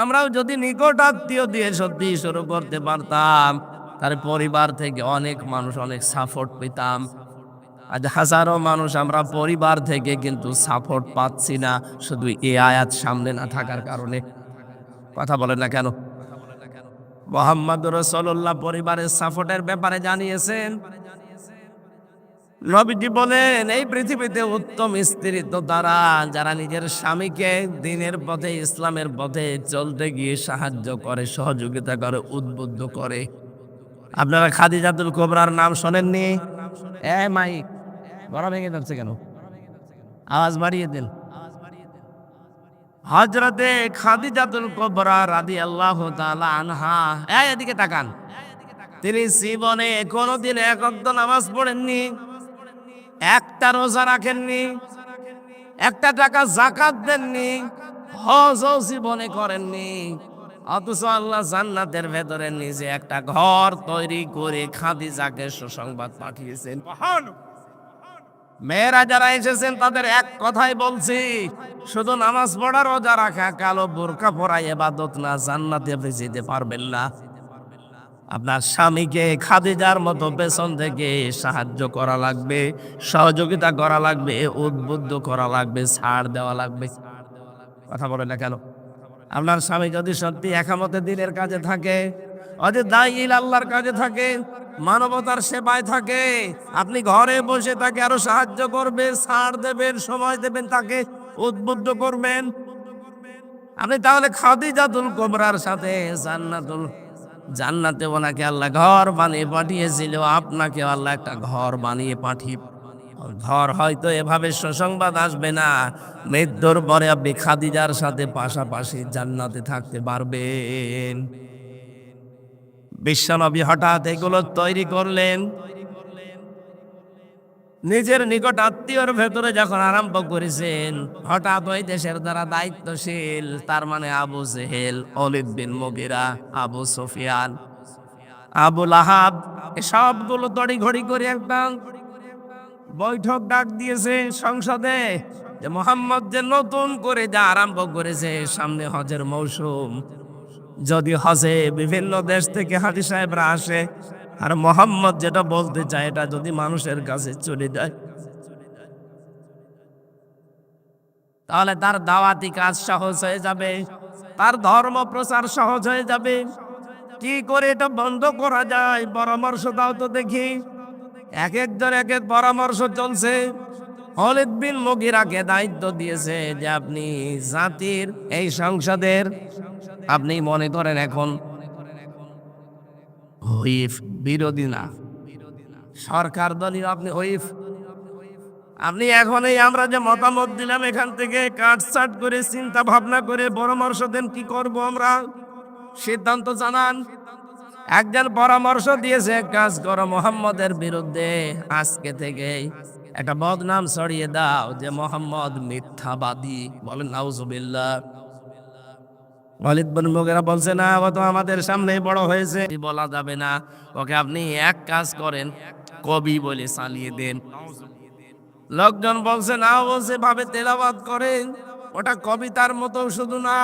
আমরাও যদি নিকট আত্মীয় দিয়ে সত্যি শুরু করতে পারতাম, তার পরিবার থেকে অনেক মানুষ অনেক সাপোর্ট পেতাম। আজ হাজারো মানুষ আমরা পরিবার থেকে কিন্তু সাপোর্ট পাচ্ছি না, শুধু এই আয়াত সামনে না থাকার কারণে। কথা বলেন না কেন? মুহাম্মদ রাসূলুল্লাহ পরিবারের সাপোর্টের ব্যাপারে জানিয়েছেন। নবীজি বলেন, এই পৃথিবীতে উত্তম স্ত্রী তো তারা যারা নিজের স্বামীকে দিনের পথে ইসলামের পথে চলতে গিয়ে সাহায্য করে, সহযোগিতা করে, উদ্বুদ্ধ করে। আপনারা খাদিজাতুল কুবরার নাম শোনেননি? মাইক বড় ভেঙে যাচ্ছে কেন? আওয়াজ বাড়িয়ে দেন। হযরতে খাদিজাতুল কুবরা রাদিয়াল্লাহু তাআলা আনহা, এদিকে তাকান। তিনি জীবনে কোনোদিন এক ওয়াক্ত নামাজ পড়েননি, একটা রোজা রাখেননি, একটা টাকা যাকাত দেননি, হজও জীবনে করেননি। অথচ আল্লাহ জান্নাতের ভেতরে নিজে একটা ঘর তৈরি করে খাদিজাকে সুসংবাদ পাঠিয়েছেন। মেয়েরা যারা এসেছেন তাদের এক কথাই বলছি, শুধু নামাজ পড়া রোজা রাখা কালো বোরকা পরা ইবাদত না, জান্নাতে আপনি যেতে পারবেন না। আপনার স্বামীকে খাদিজার মতো পেছন থেকে সাহায্য করা লাগবে, সহযোগিতা করা লাগবে, উদ্বুদ্ধ করা লাগবে, ছাড় দেওয়া লাগবে। কথা বলে না কেন? আপনার স্বামী যদি সত্যি একামতে দিনের কাজে থাকে, অজে দায়ী আল্লাহর কাজে থাকে, মানবতার সেবায় থাকে, আপনি ঘরে বসে তাকে আরো সাহায্য করবে, ছাড় দেবেন, সময় দেবেন, তাকে উদ্বুদ্ধ করবেন। আপনি তাহলে খাদিজাতুল কুবরার সাথে জান্নাতে ওনাকে আল্লাহ ঘর বানিয়ে পাঠিয়েছিল, আপনাকে আল্লাহ একটা ঘর বানিয়ে পাঠিয়ে, ঘর হয়তো এভাবে সুসংবাদ আসবে না, মৃত্যুর পরে আপনি খাদিজার সাথে পাশাপাশি জান্নাতে থাকতে পারবেন। বিশ্বনবী হঠাৎ এগুলো তৈরি করলেন। নিজের নিকট আত্মীয়র ভেতরে যখন আরম্ভ করেছেন, হঠাৎ ওই দেশের দ্বারা দায়িত্বশীল, তার মানে আবু জেহেল, ওলীদ বিন মুগীরা, আবু সুফিয়ান, আবু লাহাব, সবগুলো তড়িঘড়ি করে একটা বৈঠক ডাক দিয়েছে সংসদে, যে মোহাম্মদ যে নতুন করে যা আরম্ভ করেছে, সামনে হজের মৌসুম, যদি হজে বিভিন্ন দেশ থেকে হাজী সাহেবরা আসে, আর মোহাম্মদ যেটা বলতে চায় এটা যদি মানুষের কাছে চলে যায়, তাহলে তার দাওয়াতি কাজ সহজ হয়ে যাবে, তার ধর্ম প্রচার সহজ হয়ে যাবে। কি করে এটা বন্ধ করা যায়? পরামর্শ দাও তো দেখি। এক একজন এক এক পরামর্শ চলছে। ওলীদ বিন মুগীরাকে দায়িত্ব দিয়েছে যে আপনি জাতির এই সংসদের, আপনি মনে করেন এখন হুইপ, বিরোধী না, সরকার দলীয় আপনি হুইপ, আপনি এখন এই আমরা যে মতামত দিলাম এখান থেকে কাটছাট করে চিন্তা ভাবনা করে পরামর্শ দেন, কি করব আমরা, সিদ্ধান্ত জানান। একজন পরামর্শ দিয়েছে, কাজ করো, মোহাম্মদের বিরুদ্ধে আজকে থেকে একটা বদনাম ছড়িয়ে দাও যে মোহাম্মদ মিথ্যাবাদী। বলেন নাউজুবিল্লাহ। ওলীদ বিন মুগীরা বলছে, না, ও তো আমাদের সামনেই বড় হয়েছে, বলা যাবে না, ওকে আপনি এক কাজ করেন, কবি বলে চালিয়ে দেন। লোকজন বলছে না, বলছে ভাবে তেলাওয়াত করেন, ওটা কবিতার মতো শুধু না,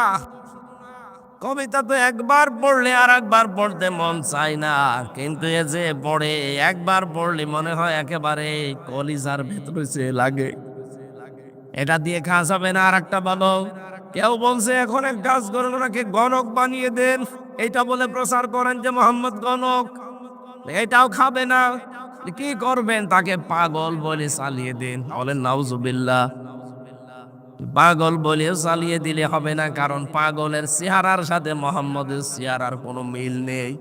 কবিতা তো একবার পড়লে আর একবার পড়তে মন চায় না, কিন্তু এ যে পড়ে একবার পড়লে মনে হয় একেবারে কলিজার ভেতরে লাগে। এটা দিয়ে কাজ হবে না। আর একটা বলো, কেউ বলছে এখন এক কাজ করুন, ওনাকে গণক বানিয়ে দেন, এইটা বলে প্রচার করেন যে মোহাম্মদ গণক। এটাও খাবে না। কি করবেন? তাকে পাগল বলে চালিয়ে দিন। বলেন নাউজুবিল্লাহ। পাগল বলে চালিয়ে দিলে হবে না, কারণ পাগলের চেহারার সাথে মোহাম্মদের চেহারার কোনো মিল নেই।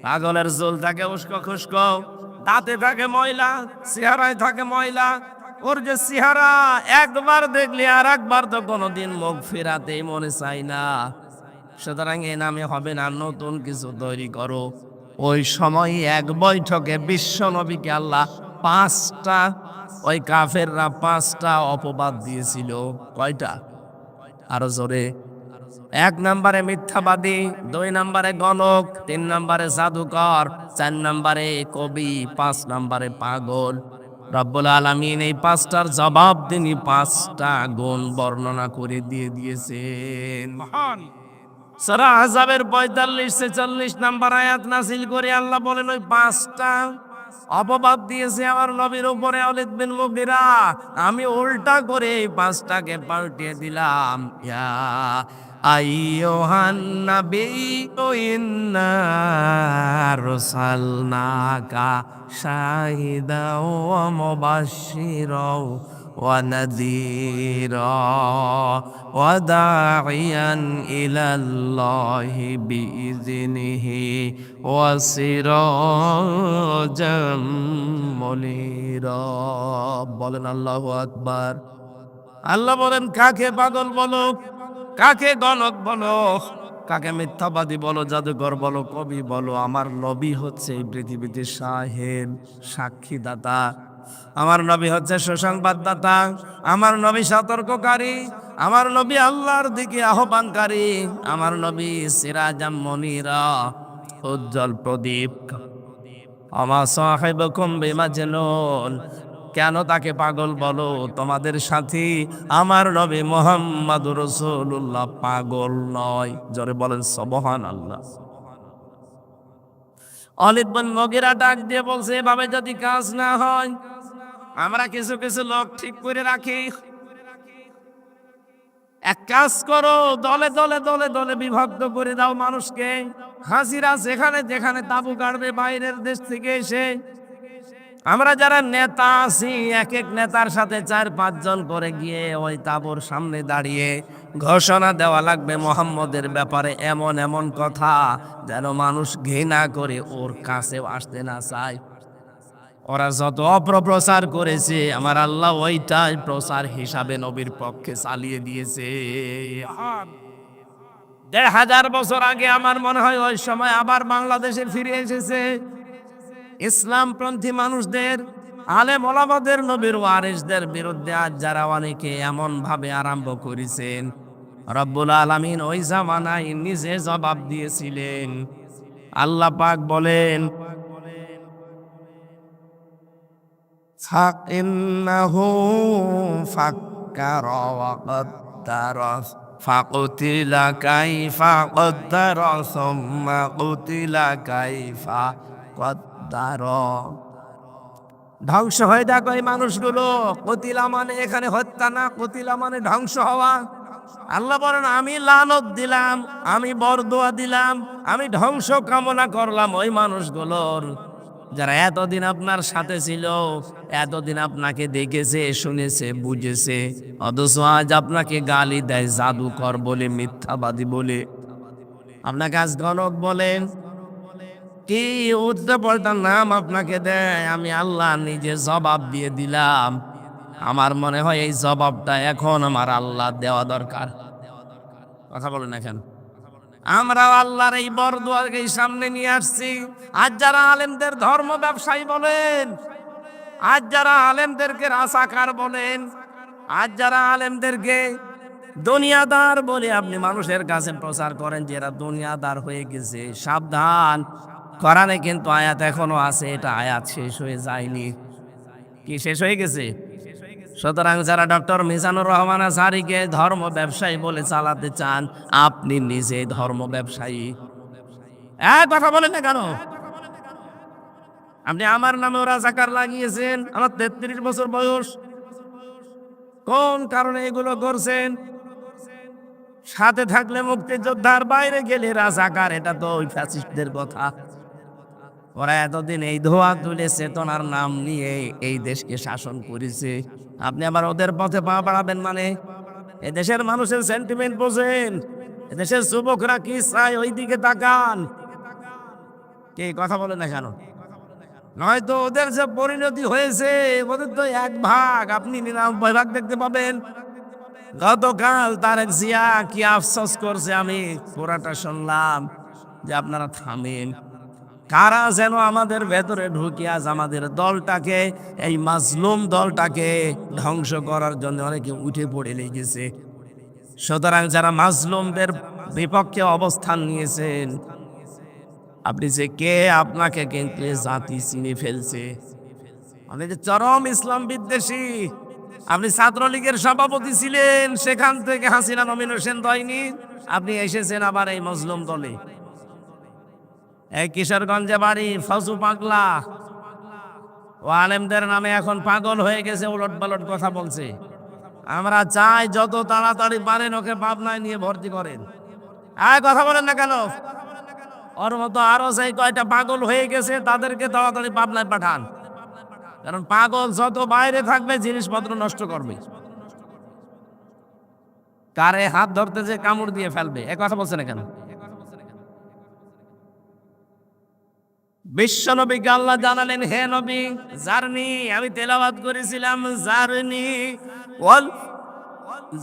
পাগলের চুল থাকে উস্কো খুস্কো, দাঁতে থাকে ময়লা, চেহারায় থাকে ময়লা। ওর যে চেহারা, একবার দেখলে আর একবার তো কোনোদিন মুখ ফেরাতেই মনে চায় না। সুতরাং এ নামে হবে না, নতুন কিছু তৈরি করো। ওই সময় এক বৈঠকে বিশ্ব নবীকে আল্লাহ পাঁচটা, ওই কাফেররা পাঁচটা অপবাদ দিয়েছিল। কয়টা? আরো জোরে। এক নম্বরে মিথ্যাবাদী, দুই নম্বরে গণক, তিন নম্বরে জাদুকর, চার নম্বরে কবি, পাঁচ নম্বরে পাগল। রব্বুল আলামিন এই পাঁচটার জবাব তিনি পাঁচটা গুণ বর্ণনা করে দিয়েছেন। সূরা আহজাবের ৪৫-৪৬ নম্বর আয়াত নাযিল করে আল্লাহ বলেন, ওই পাঁচটা অপবাদ দিয়েছে আমার নবীর উপরে ওয়ালিদ বিন মুগীরা, আমি উল্টা করে এই পাঁচটাকে পাল্টিয়ে দিলাম। ইয়া আইয়ুহান নাবিয়্যু ইন্না আরসালনাকা শাহিদাও ওয়া মুবাশশিরাও ওয়া নাযীরা ওয়া দাঈয়ান ইলাল্লাহি বিইযনিহি ওয়া সিরাজাম মুনীরা। বলেন আল্লাহু আকবার। আল্লাহ বলেন, কাকে পাগল বলো, কাকে গণক বলো, কাকে মিথ্যাবাদী বলো, জাদুকর বলো, কবি বলো, আমার নবী হচ্ছে এই পৃথিবীতে শাহেদ, সাক্ষীদাতা। আমার নবী হচ্ছে সুসংবাদদাতা, আমার নবী সতর্ককারী, আমার নবী আল্লাহর দিকে আহ্বানকারী, আমার নবী সিরাজাম মুনীরা, উজ্জ্বল প্রদীপ। আমা সাহিবুকুম বিমাজনুন, কেন তাকে পাগল বলো? তোমাদের সাথী আমার নবী মুহাম্মদুর রাসূলুল্লাহ পাগল নয়। জোরে বলেন সুবহানাল্লাহ। ওয়ালিদ বিন মুগীরা ডাক দিয়ে বলছে, এভাবে যদি কাজ না হয়, আমরা কিছু কিছু লোক ঠিক করে রাখি। এক কাজ করো, দলে দলে দলে দলে বিভক্ত করে দাও মানুষকে। হাজিরা যেখানে যেখানে তাবু গাড়বে বাইরের দেশ থেকে এসে, আমরা যারা নেতা আছি, এক এক নেতার সাথে ৪-৫ জন করে গিয়ে ওই তাবুর সামনে দাঁড়িয়ে ঘোষণা দেওয়া লাগবে মুহাম্মদের ব্যাপারে এমন এমন কথা, যেন মানুষ ঘৃণা করে ওর কাছেও আসতে না চায়। ওরা যত অপপ্রচার করেছে, আমার আল্লাহ ওইটাই প্রচার হিসাবে নবীর পক্ষে চালিয়ে দিয়েছে। ১,৫০০ বছর আগে আমার মনে হয় ওই সময় আবার বাংলাদেশে ফিরে এসেছে ইসলামপন্থী মানুষদের, আলেম ওলামাদের, নবীর ওয়ারিসদের বিরুদ্ধে আজ যারা অনেকে এমন ভাবে আরম্ভ করেছেন, রব্বুল আলামিন ওই জামানায় নিজে জবাব দিয়েছিলেন। আল্লাহ পাক বলেন, ফাইন্নাহু ফাক্কারা ওয়া কদ্দারা ফাকুতিলা কাইফা কদ্দারা সুম্মা কুতিলা কাইফা কদ্দারা। ধ্বংস হয়ে দেখো এই মানুষগুলো। কতিলা মানে এখানে হত্যা না, কতিলা মানে ধ্বংস হওয়া। আল্লাহ বলেন, আমি লানত দিলাম, আমি বরদোয়া দিলাম, আমি ধ্বংস কামনা করলাম ওই মানুষগুলোর, যারা এতদিন আপনার সাথে ছিল, এতদিন আপনাকে দেখেছে, শুনেছে, বুঝেছে, অথচ আজ আপনাকে গালি দেয় জাদুকর বলে, মিথ্যাবাদী বলে, আপনাকে আজ গণক বলেন, কি উঠতে পড়তার নাম আপনাকে দেয়। আমি আল্লাহ নিজে জবাব দিয়ে দিলাম। আমার মনে হয় এই জবাবটা এখন আমার আল্লাহ দেওয়া দরকার। কথা বলেন এখন। আমরা আল্লাহর এই বরদোয়াকে সামনে নিয়ে আসছি। আজ যারা আলেমদের ধর্ম ব্যবসায়ী বলেন, আজ যারা আলেমদেরকে রাসাকার বলেন, আজ যারা আলেমদেরকে দুনিয়াদার বলে আপনি মানুষের কাছে প্রচার করেন যে এরা দুনিয়াদার হয়ে গেছে, সাবধান। কোরআনে কিন্তু আয়াত এখনো আছে, এটা আয়াত শেষ হয়ে যায়নি। কি শেষ হয়ে গেছে? সুতরাং যারা ডক্টর মিজানুর রহমান আজহারীকে ধর্ম ব্যবসায়ী বলে চালাতে চান, আপনি নিজে ধর্ম ব্যবসায়ী। এক কথা বলেন না কেন? আপনি আমার নামে রাজাকার লাগিয়েছেন, আমার ৩৩ বছর বয়স। কোন কারণে এগুলো করছেন? সাথে থাকলে মুক্তিযোদ্ধার, বাইরে গেলে রাজাকার, এটা তো ওই ফ্যাসিস্টদের কথা। ওরা এতদিন এই ধোয়া তুলে চেতনার নাম নিয়ে এই দেশকে শাসন করেছে, আপনি আবার ওদের পথে পা বাড়াবেন মানে? এদেশের মানুষের সেন্টিমেন্ট বোঝেন, এদেশের যুবকরা কি চায় ওই দিকে তাকান। কে কথা বলে না কেন? নয়তো ওদের যে পরিণতি হয়েছে, ওদের তো 1 ভাগ, আপনি 99 ভাগ দেখতে পাবেন। গতকাল তারেক জিয়া কি আফসোস করছে আমি পুরাটা শুনলাম, যে আপনারা থামেন। কারা যেন আমাদের ভেতরে ঢুকে আজ আমাদের দলটাকে, এই মাজলুম দলটাকে ধ্বংস করার জন্য অনেকে উঠে পড়ে লেগেছে। সুতরাং যারা মাজলুমদের বিপক্ষে অবস্থান নিয়েছেন, আপনি যে কে, আপনাকে কিন্তু এ জাতি চিনে ফেলছে। আপনি যে চরম ইসলাম বিদ্বেষী। আপনি ছাত্রলীগের সভাপতি ছিলেন, সেখান থেকে হাসিনা নমিনেশন হয়নি, আপনি এসেছেন আবার এই মজলুম দলে। এই কিশোরগঞ্জে বাড়ি ফজু পাগলা, ও আলেমদের নামে এখন পাগল হয়ে গেছে, উলট পালট কথা বলছে। আমরা চাই যত তাড়াতাড়ি পারেন ওকে পাবনায় নিয়ে ভর্তি করেন। কথা বলেন না কেন? ওর মতো আরো সেই কয়টা পাগল হয়ে গেছে, তাদেরকে তাড়াতাড়ি পাবনায় পাঠান। কারণ পাগল যত বাইরে থাকবে জিনিসপত্র নষ্ট করবে, কারে হাত ধরতে যে কামড় দিয়ে ফেলবে। কথা বলছে না কেন? বিশ্বনবীকে আল্লাহ জানালেন, হে নবী, জারনি, আমি তেলাওয়াত করেছিলাম, জারনি ওয়াল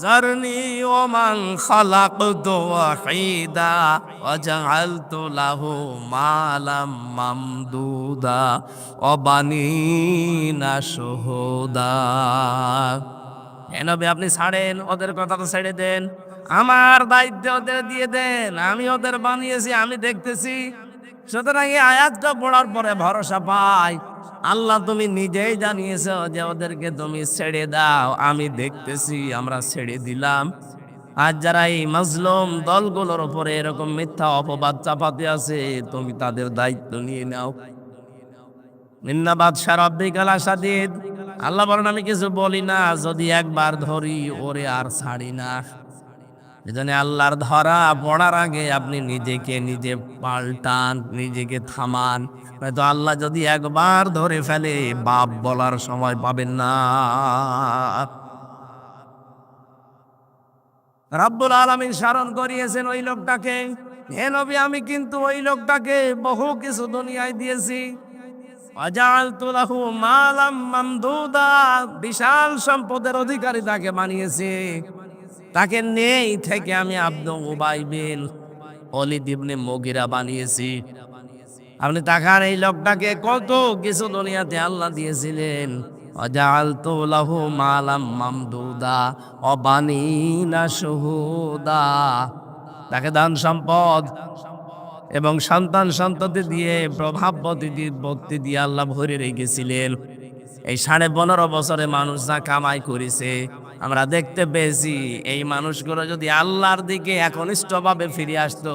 জারনি ওমান খালাকতু ওয়াহিদা ওয়া জাআলতু লাহু মালাম মামদুদা ওয়া বানিনা শুহুদা। হে নবী, আপনি ছাড়েন, ওদের কথা তো ছেড়ে দেন, আমার দায়িত্ব ওদের দিয়ে দেন। আমি ওদের বানিয়েছি, আমি দেখতেছি। সুতরাং এই আয়াতটা পড়ার পরে ভরসা পাই, আল্লাহ তুমি নিজেই জানিয়েছ যে ওদেরকে তুমি ছেড়ে দাও, আমি দেখতেছি, আমরা ছেড়ে দিলাম। আর যারা এই মাজলুম দলগুলোর উপরে এরকম মিথ্যা অপবাদ চাপাতে আছে, তুমি তাদের দায়িত্ব নিয়ে নাও। নিন্নাবাদ সারাব্বিকাল আসাদিদ। আল্লাহ বলেন, আমি কিছু বলি না, যদি একবার ধরি ওরে আর ছাড়ি না। এজন্য আল্লাহর ধরা পড়ার আগে আপনি নিজেকে নিজে পাল্টান, নিজেকে থামান। হয়তো আল্লাহ যদি একবার ধরে ফেলে, বাপ বলার সময় পাবেন না। রাব্বুল আলামিন স্মরণ করিয়েছেন ওই লোকটাকে, হে নবী, আমি কিন্তু ওই লোকটাকে বহু কিছু দুনিয়ায় দিয়েছি। ওয়াজআলতু লাহু মালাম মামদুদা, বিশাল সম্পদের অধিকারী তাকে বানিয়েছি। তাকে নেই থেকে আমি আব্দু উবাই বিন ওয়ালিদ ইবনে মুগিরা বানিয়েছি। আপনি তাকান, এই লোকটাকে কত কিছু দুনিয়াতে আল্লাহ দিয়েছিলেন। ওয়াজআলতু লাহু মালাম মামদুদা ওয়া বানিনা শুহুদা, তাকে দান সম্পদ এবং সন্তান সন্ততি দিয়ে, প্রভাব বর্তি দিয়ে আল্লাহ ভরে রেখেছিলেন। এই 15.5 বছরে মানুষ যা কামাই করেছে, আমরা দেখতে পেয়েছি। এই মানুষগুলো যদি আল্লাহর দিকে একনিষ্ঠভাবে ফিরে আসতো,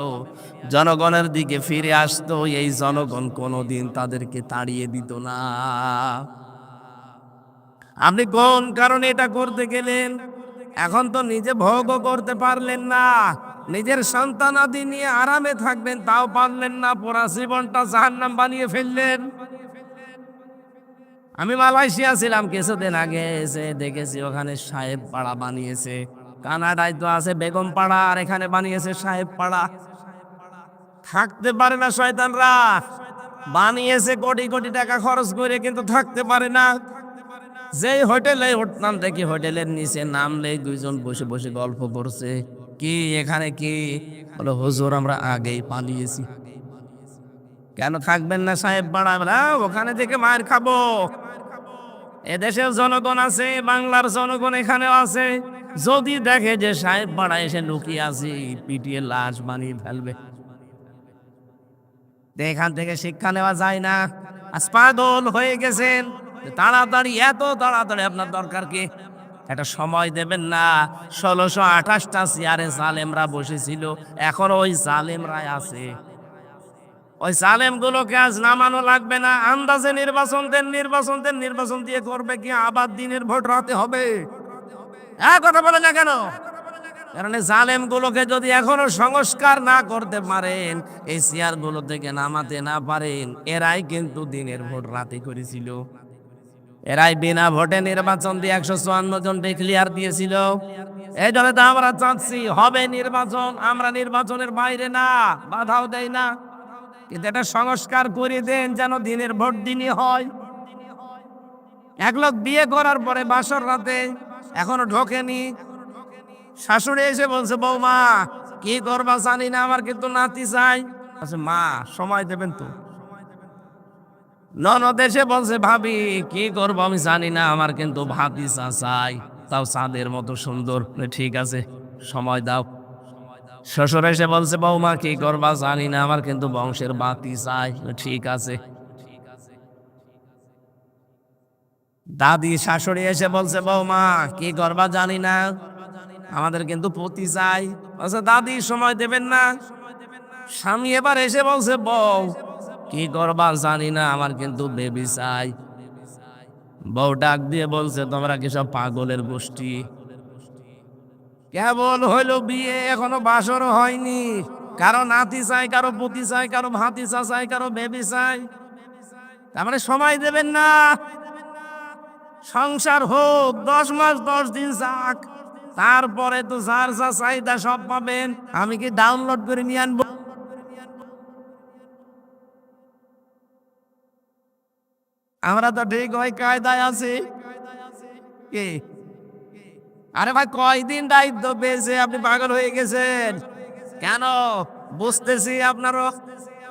জনগণের দিকে ফিরে আসতো, এই জনগণ কোনোদিন তাদেরকে তাড়িয়ে দিত না। আপনি কোন কারণে এটা করতে গেলেন? এখন তো নিজে ভোগও করতে পারলেন না, নিজের সন্তানাদি নিয়ে আরামে থাকবেন তাও পারলেন না, পুরা জীবনটা জাহান্নাম বানিয়ে ফেললেন। আমি মালয়েশিয়া ছিলাম কিছুদিন আগে, এসে দেখেছি ওখানে সাহেব পাড়া বানিয়েছে। কানাডায় তো আছে বেগম পাড়া, আর এখানে বানিয়েছে সাহেব পাড়া। থাকতে পারে না শয়তানরা, বানিয়েছে কোটি কোটি টাকা খরচ করে, কিন্তু থাকতে পারে না। যেই হোটেলে উঠলাম, দেখি হোটেলের নিচে নামলে 2 জন বসে বসে গল্প করছে। কি এখানে কি? বলে, হুজুর আমরা আগেই পালিয়েছি। কেন থাকবেন না সাহেব পাড়া? ওখানে থেকে মার খাবো। এদেশের জনগণ আছে, বাংলার জনগণ এখানেও আছে, যদি দেখে যে সাহেব পাড়া এসে লুকিয়ে আছি, পিটিয়ে লাশ বানিয়ে ফেলবে। এখান থেকে শিক্ষা নেওয়া যায় না। আজ পাগল হয়ে গেছেন, তাড়াতাড়ি, এত তাড়াতাড়ি আপনার দরকার কি? একটা সময় দেবেন না? 1628টা চেয়ারে জালেমরা বসেছিল, এখন ওই জালেমরাই আছে। ওই জালেম গুলোকে আজ নামানো লাগবে না। আন্দাজে নির্বাচন দেন, নির্বাচন দিয়ে করবে কি? আবার দিনের ভোট রাতে হবে। কথা বলে না কেন? কারণ এই জালেম গুলোকে যদি এখনো সংস্কার না করতে পারেন, এই চেয়ার গুলো থেকে নামাতে না পারেন, এরাই কিন্তু দিনের ভোট রাতে করেছিল। এরাই বিনা ভোটে নির্বাচন দিয়ে 154 জন ডিক্লিয়ার দিয়েছিল। এই জন্য তো আমরা চাচ্ছি হবে নির্বাচন, আমরা নির্বাচনের বাইরে না, বাধাও দেয় না, কিন্তু এটা সংস্কার করে দেন যেন দিনের ভোট দিনই হয়। এক লোক বিয়ে করার পরে বাসর রাতে এখনো ঢোকেনি, শাশুড়ি এসে বলছে বৌমা কি করবা জানি না, আমার কিন্তু নাতি চাই। বলছে, মা সময় দেবেন তো। ননদ এসে বলছে ভাবি কি করবো আমি জানি না, আমার কিন্তু ভাতিজা চাই, তাও চাঁদের মতো সুন্দর। ঠিক আছে সময় দাও। শ্বশুর এসে বলছে বৌমা কি করবা জানি না, আমার কিন্তু বংশের বাতি চাই। ঠিক আছে। দাদি শাশুড়ি এসে বলছে বৌমা কি করবা জানি না, আমাদের কিন্তু পতি চাই। বলছে দাদি সময় দেবেন না। স্বামী এবার এসে বলছে বউ কি করবা জানি না, আমার কিন্তু বেবি চাই। বউ ডাক দিয়ে বলছে তোমরা কি সব পাগলের গোষ্ঠী? কেবল হইলো বিয়ে, এখনো বাসরও হয়নি, কারো নাতি চাই, কারো পুতি চাই, কারো ভাতিজা চাই, কারো বেবি চাই। তার মানে সময় দেবেন না। সংসার হোক 10 মাস 10 দিন যাক, তারপরে তো যার যা চাহিদা সব পাবেন। আমি কি ডাউনলোড করে নিয়ে আনবো? আমরা তো ঠিক ওই কায়দায় আছি। কি আরে ভাই কয়দিন দায়িত্ব পেয়েছে, আপনি পাগল হয়ে গেছেন কেন? বুঝতেছি আপনারও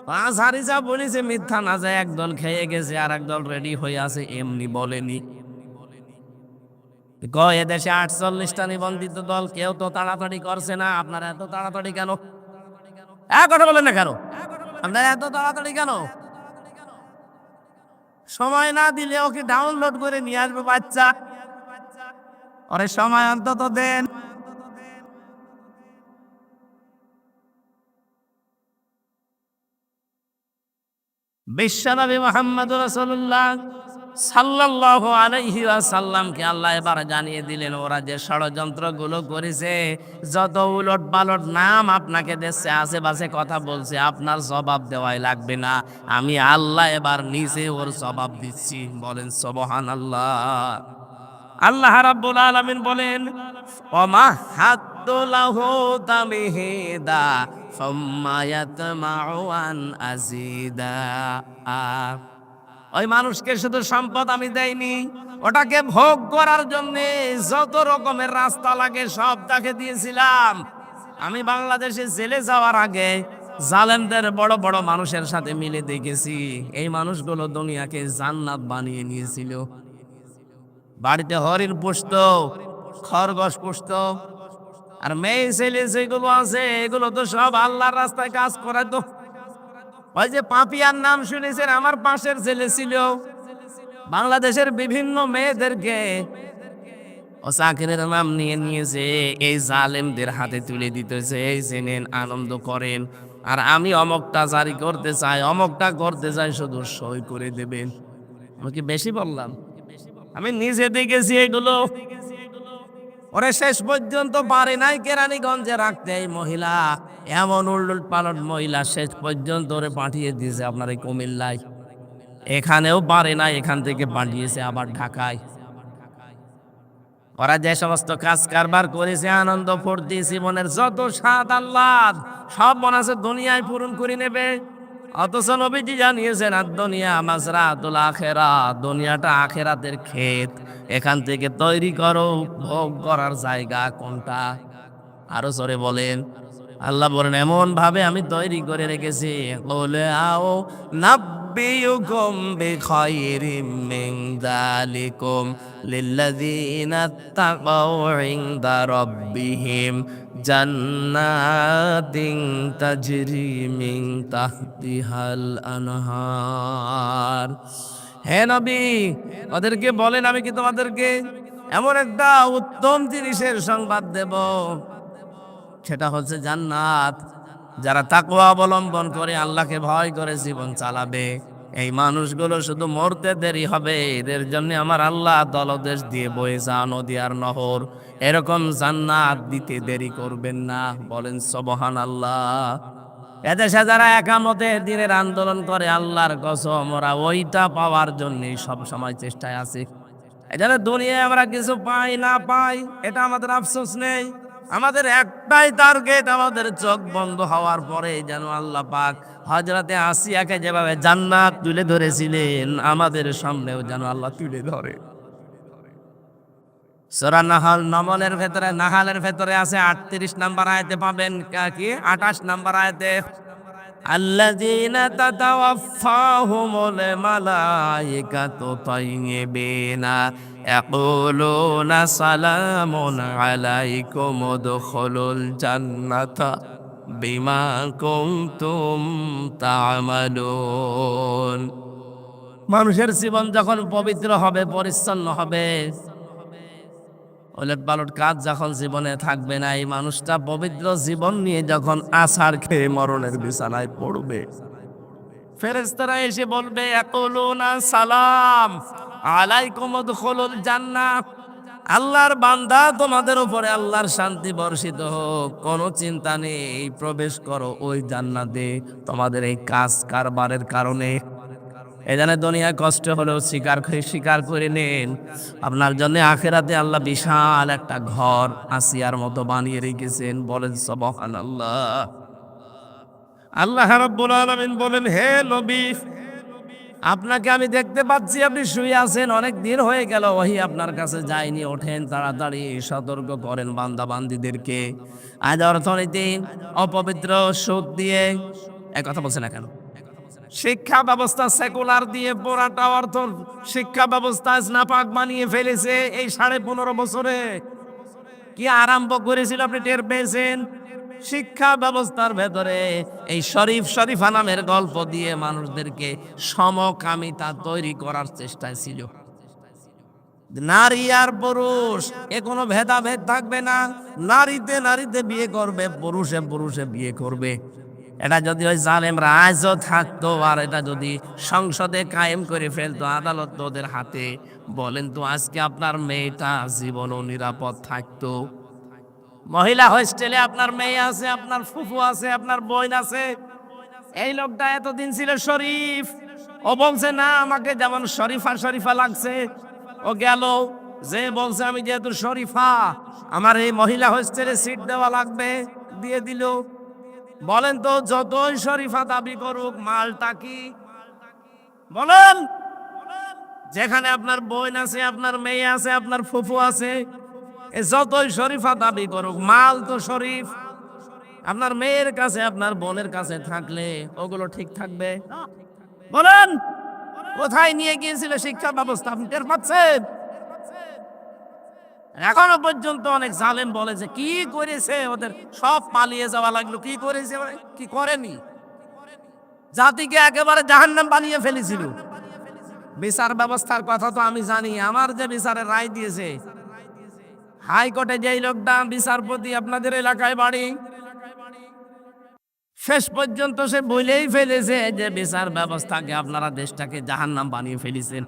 5 হাড়ি যা বলেছে মিথ্যা না, যায় একদল খেয়ে গেছে আর একদল রেডি হয়ে আছে, এমনি বলেনি। এদেশে 48টা নিবন্ধিত দল, কেউ তো তাড়াতাড়ি করছে না। আপনারা এত তাড়াতাড়ি কেন? কথা বলেন না কেন? আপনারা এত তাড়াতাড়ি কেন? সময় না দিলে ওকে ডাউনলোড করে নিয়ে আসবে বাচ্চা। ওরে সময় অন্তত দেন। বিশ্বনবী মুহাম্মদুর রাসূলুল্লাহ সাল্লাল্লাহু আলাইহি ওয়াসাল্লামকে আল্লাহ এবার জানিয়ে দিলেন ওরা যে ষড়যন্ত্রগুলো করেছে, যত উলট পালট নাম আপনাকে দিচ্ছে, আশেপাশে কথা বলছে, আপনার জবাব দেওয়াই লাগবে না, আমি আল্লাহ এবার নিজে ওর জবাব দিচ্ছি। বলেন সুবহানাল্লাহ। আল্লাহ রাব্বুল আলামিন বলেন ওমা হাদুলাহু তামহিদা সুম্মা ইয়াতমাউ আন আযীদা। ওই মানুষকে শুধু সম্পদ আমি দেইনি, ওটাকে ভোগ করার জন্য যত রকমের রাস্তা লাগে সব তাকে দিয়েছিলাম। আমি বাংলাদেশে জেলে যাওয়ার আগে জালেমদের বড় বড় মানুষের সাথে মিলে দেখেছি, এই মানুষগুলো দুনিয়াকে জান্নাত বানিয়ে নিয়েছিল। বাড়িতে হরিণ পুষত, খরগোশ পুষত, আর মেয়ে ছেলে যেগুলো আছে এগুলো তো সব আল্লাহর রাস্তায় কাজ করাতো। ওই যে পাপিয়ার নাম শুনেছেন, আমার পাশের ছেলে ছিল, বাংলাদেশের বিভিন্ন মেয়েদেরকে ও চাকরির নাম নিয়ে নিয়েছে, এই জালেমদের হাতে তুলে দিতেছে, এই জেনেন আনন্দ করেন, আর আমি অমকটা জারি করতে চাই, অমকটা করতে চাই, শুধু সই করে দেবেন। আমি কি বেশি বললাম? আমি নিজে দেখেছি এগুলো। ওরে শেষ পর্যন্ত পারে নাই কেরানীগঞ্জে রাখতে, এই মহিলা এমন উল্লুট পালট মহিলা, শেষ পর্যন্ত ওরে পাঠিয়ে দিয়েছে আপনার এই কুমিল্লায়। এখানেও পারে না, এখান থেকে পাঠিয়েছে আবার ঢাকায়। ওরা যে সমস্ত কাজ কারবার করেছে, আনন্দ ফুর্তি, জীবনের যত স্বাদ আহ্লাদ সব মনে আছে দুনিয়ায় পূরণ করে নেবে। অথচ নবীজি জানিয়েছেন আর দুনিয়া মাজরাতুল আখিরাত, দুনিয়াটা আখিরাতের ক্ষেত, এখান থেকে তৈরি করো ভোগ করার জায়গা কোনটা। আরো জোরে বলেন। আল্লাহ বলেন এমন ভাবে আমি তৈরি করে রেখেছি, বলে আও নাব্বিয়ুকুম বিখায়রিম মিন যালিকুম লিল্লাযীনা তাকাউ ইনদা রাব্বিহিম জান্নাতিন তাজরি মিন তাহতিহাল আনহার। হে নবী, ওদেরকে বলেন আমি কি তোমাদেরকে এমন একটা উত্তম জিনিসের সংবাদ দেব, সেটা হচ্ছে জান্নাত। যারা তাকওয়া অবলম্বন করে, আল্লাহকে ভয় করে জীবন চালাবে, এই মানুষগুলো শুধু মরতে দেরি হবে, এদের জন্য আমার আল্লাহ দলদেশ দিয়ে বয়ে যা নদী আর নহর, এরকম জান্নাত দিতে দেরি করবেন না। বলেন সুবহানাল্লাহ। এদেশে যারা একামতে দিনের আন্দোলন করে, আল্লাহর কসম ওরা ওইটা পাওয়ার জন্য সব সময় চেষ্টায় আছে। এই জন্য দুনিয়ায় আমরা কিছু পাই না পাই এটা আমাদের আফসোস নেই, আমাদের একটাই টার্গেট, আমাদের চোখ বন্ধ হওয়ার পরে যেন আল্লাহ পাক হযরতে আসিয়াকে যেভাবে জান্নাত তুলে ধরেছিলেন, আমাদের সামনেও যেন আল্লাহ তুলে ধরে। সূরা নাহালের ভেতরে আছে 38 নাম্বার আয়াতে পাবেন, কি 28 নাম্বার আয়াতে, আল্লাযীনা তাতাওয়াফাহুমুল মালায়েকাতু তাইয়্যিবিনা ইয়াকুলুনা সালামুন আলাইকুম উদখুলুল জান্নাতা বিমা কুনতুম তা'মালুন। মানুষের জীবন যখন পবিত্র হবে, পরিচ্ছন্ন হবে, ওলট পালট কাজ যখন জীবনে থাকবে না, এই মানুষটা পবিত্র জীবন নিয়ে যখন আছাড় খেয়ে মরণের বিছানায় পড়বে, ফেরেশতারা এসে বলবে ইয়াকুলুনা সালাম আলাইকুম উদখুলুল জান্নাহ, আল্লাহর বান্দা তোমাদের উপরে আল্লাহর শান্তি বর্ষিত হোক, কোনো চিন্তা নেই, প্রবেশ করো ওই জান্নাতে তোমাদের এই কাজ কারবারের কারণে। এখানে দুনিয়া কষ্ট হলেও স্বীকার করে নেন, আপনার জন্য আখেরাতে আল্লাহ বিশাল একটা ঘর আসিয়ার মতো বানিয়ে রেখেছেন। বলেন সুবহানাল্লাহ। আল্লাহ রাব্বুল আলামিন বলেন, হে নবী, আপনাকে আমি দেখতে পাচ্ছি আপনি শুয়ে আছেন, অনেক দিন হয়ে গেল ওহী আপনার কাছে যায়নি, ওঠেন তাড়াতাড়ি, সতর্ক করেন বান্দা বান্দীদেরকে। আজ অর্থনীতি অপবিত্র সুদ দিয়ে, এক কথা বলছে না কেন, শিক্ষা ব্যবস্থা সেকুলার দিয়ে পুরাটা অর্থ শিক্ষা ব্যবস্থা নাপাক বানিয়ে ফেলেছে। এই 15.5 বছরে কি আরম্ভ করেছিল আপনি টের পেয়েছেন? শিক্ষা ব্যবস্থার ভেতরে এই শরীফা নামের গল্প দিয়ে মানুষদেরকে সমকামিতা তৈরি করার চেষ্টায় ছিল। নারী আর পুরুষ এ কোনো ভেদাভেদ থাকবে না, নারীতে বিয়ে করবে, পুরুষে বিয়ে করবে। এটা যদি ওই জালেমরা আজও থাকতো, আর এটা যদি সংসদে কায়েম করে ফেলতো, আদালত ওদের হাতে, বলেন তো আজকে আপনার মেয়েটা জীবনও নিরাপদ থাকতো? মহিলা হোস্টেলে আপনার মেয়ে আছে, আপনার ফুফু আছে, আপনার বোন আছে। এই লোকটা এতদিন ছিল শরীফ, ও বলছে না আমাকে যেমন শরীফা লাগছে, ও গেল যে বলছে আমি যেহেতু শরীফা আমার এই মহিলা হোস্টেলে সিট দেওয়া লাগবে, দিয়ে দিল। বলেন তো যতই শরীফা দাবি করুক মালটা কি? বলেন, যেখানে আপনার বোন আছে, আপনার মেয়ে আছে, আপনার ফুফু আছে, যতই শরীফা দাবি করুক মাল তো শরীফ। আপনার মেয়ের কাছে, আপনার বোনের কাছে থাকলে ওগুলো ঠিক থাকবে? বলেন, কোথায় নিয়ে গিয়েছিল শিক্ষা ব্যবস্থা? আপনি টের পাচ্ছেন? এখনো পর্যন্ত অনেক জালেম বলে যে কি করেছে, ওদের সব পালিয়ে যাওয়া লাগলো। কি করেছে? কি করেনি, জাতিকে একেবারে জাহান্নাম বানিয়ে ফেলেছিল। বিচার ব্যবস্থার কথা তো আমি জানি, আমার যে বিচারের রায় দিয়েছে হাইকোর্টে, যেই লোকটা বিচারপতি, আপনাদের এলাকায় বাড়ি, শেষ পর্যন্ত সে বলেই ফেলেছে যে বিচার ব্যবস্থাকে আপনারা দেশটাকে জাহান্নাম বানিয়ে ফেলেছেন।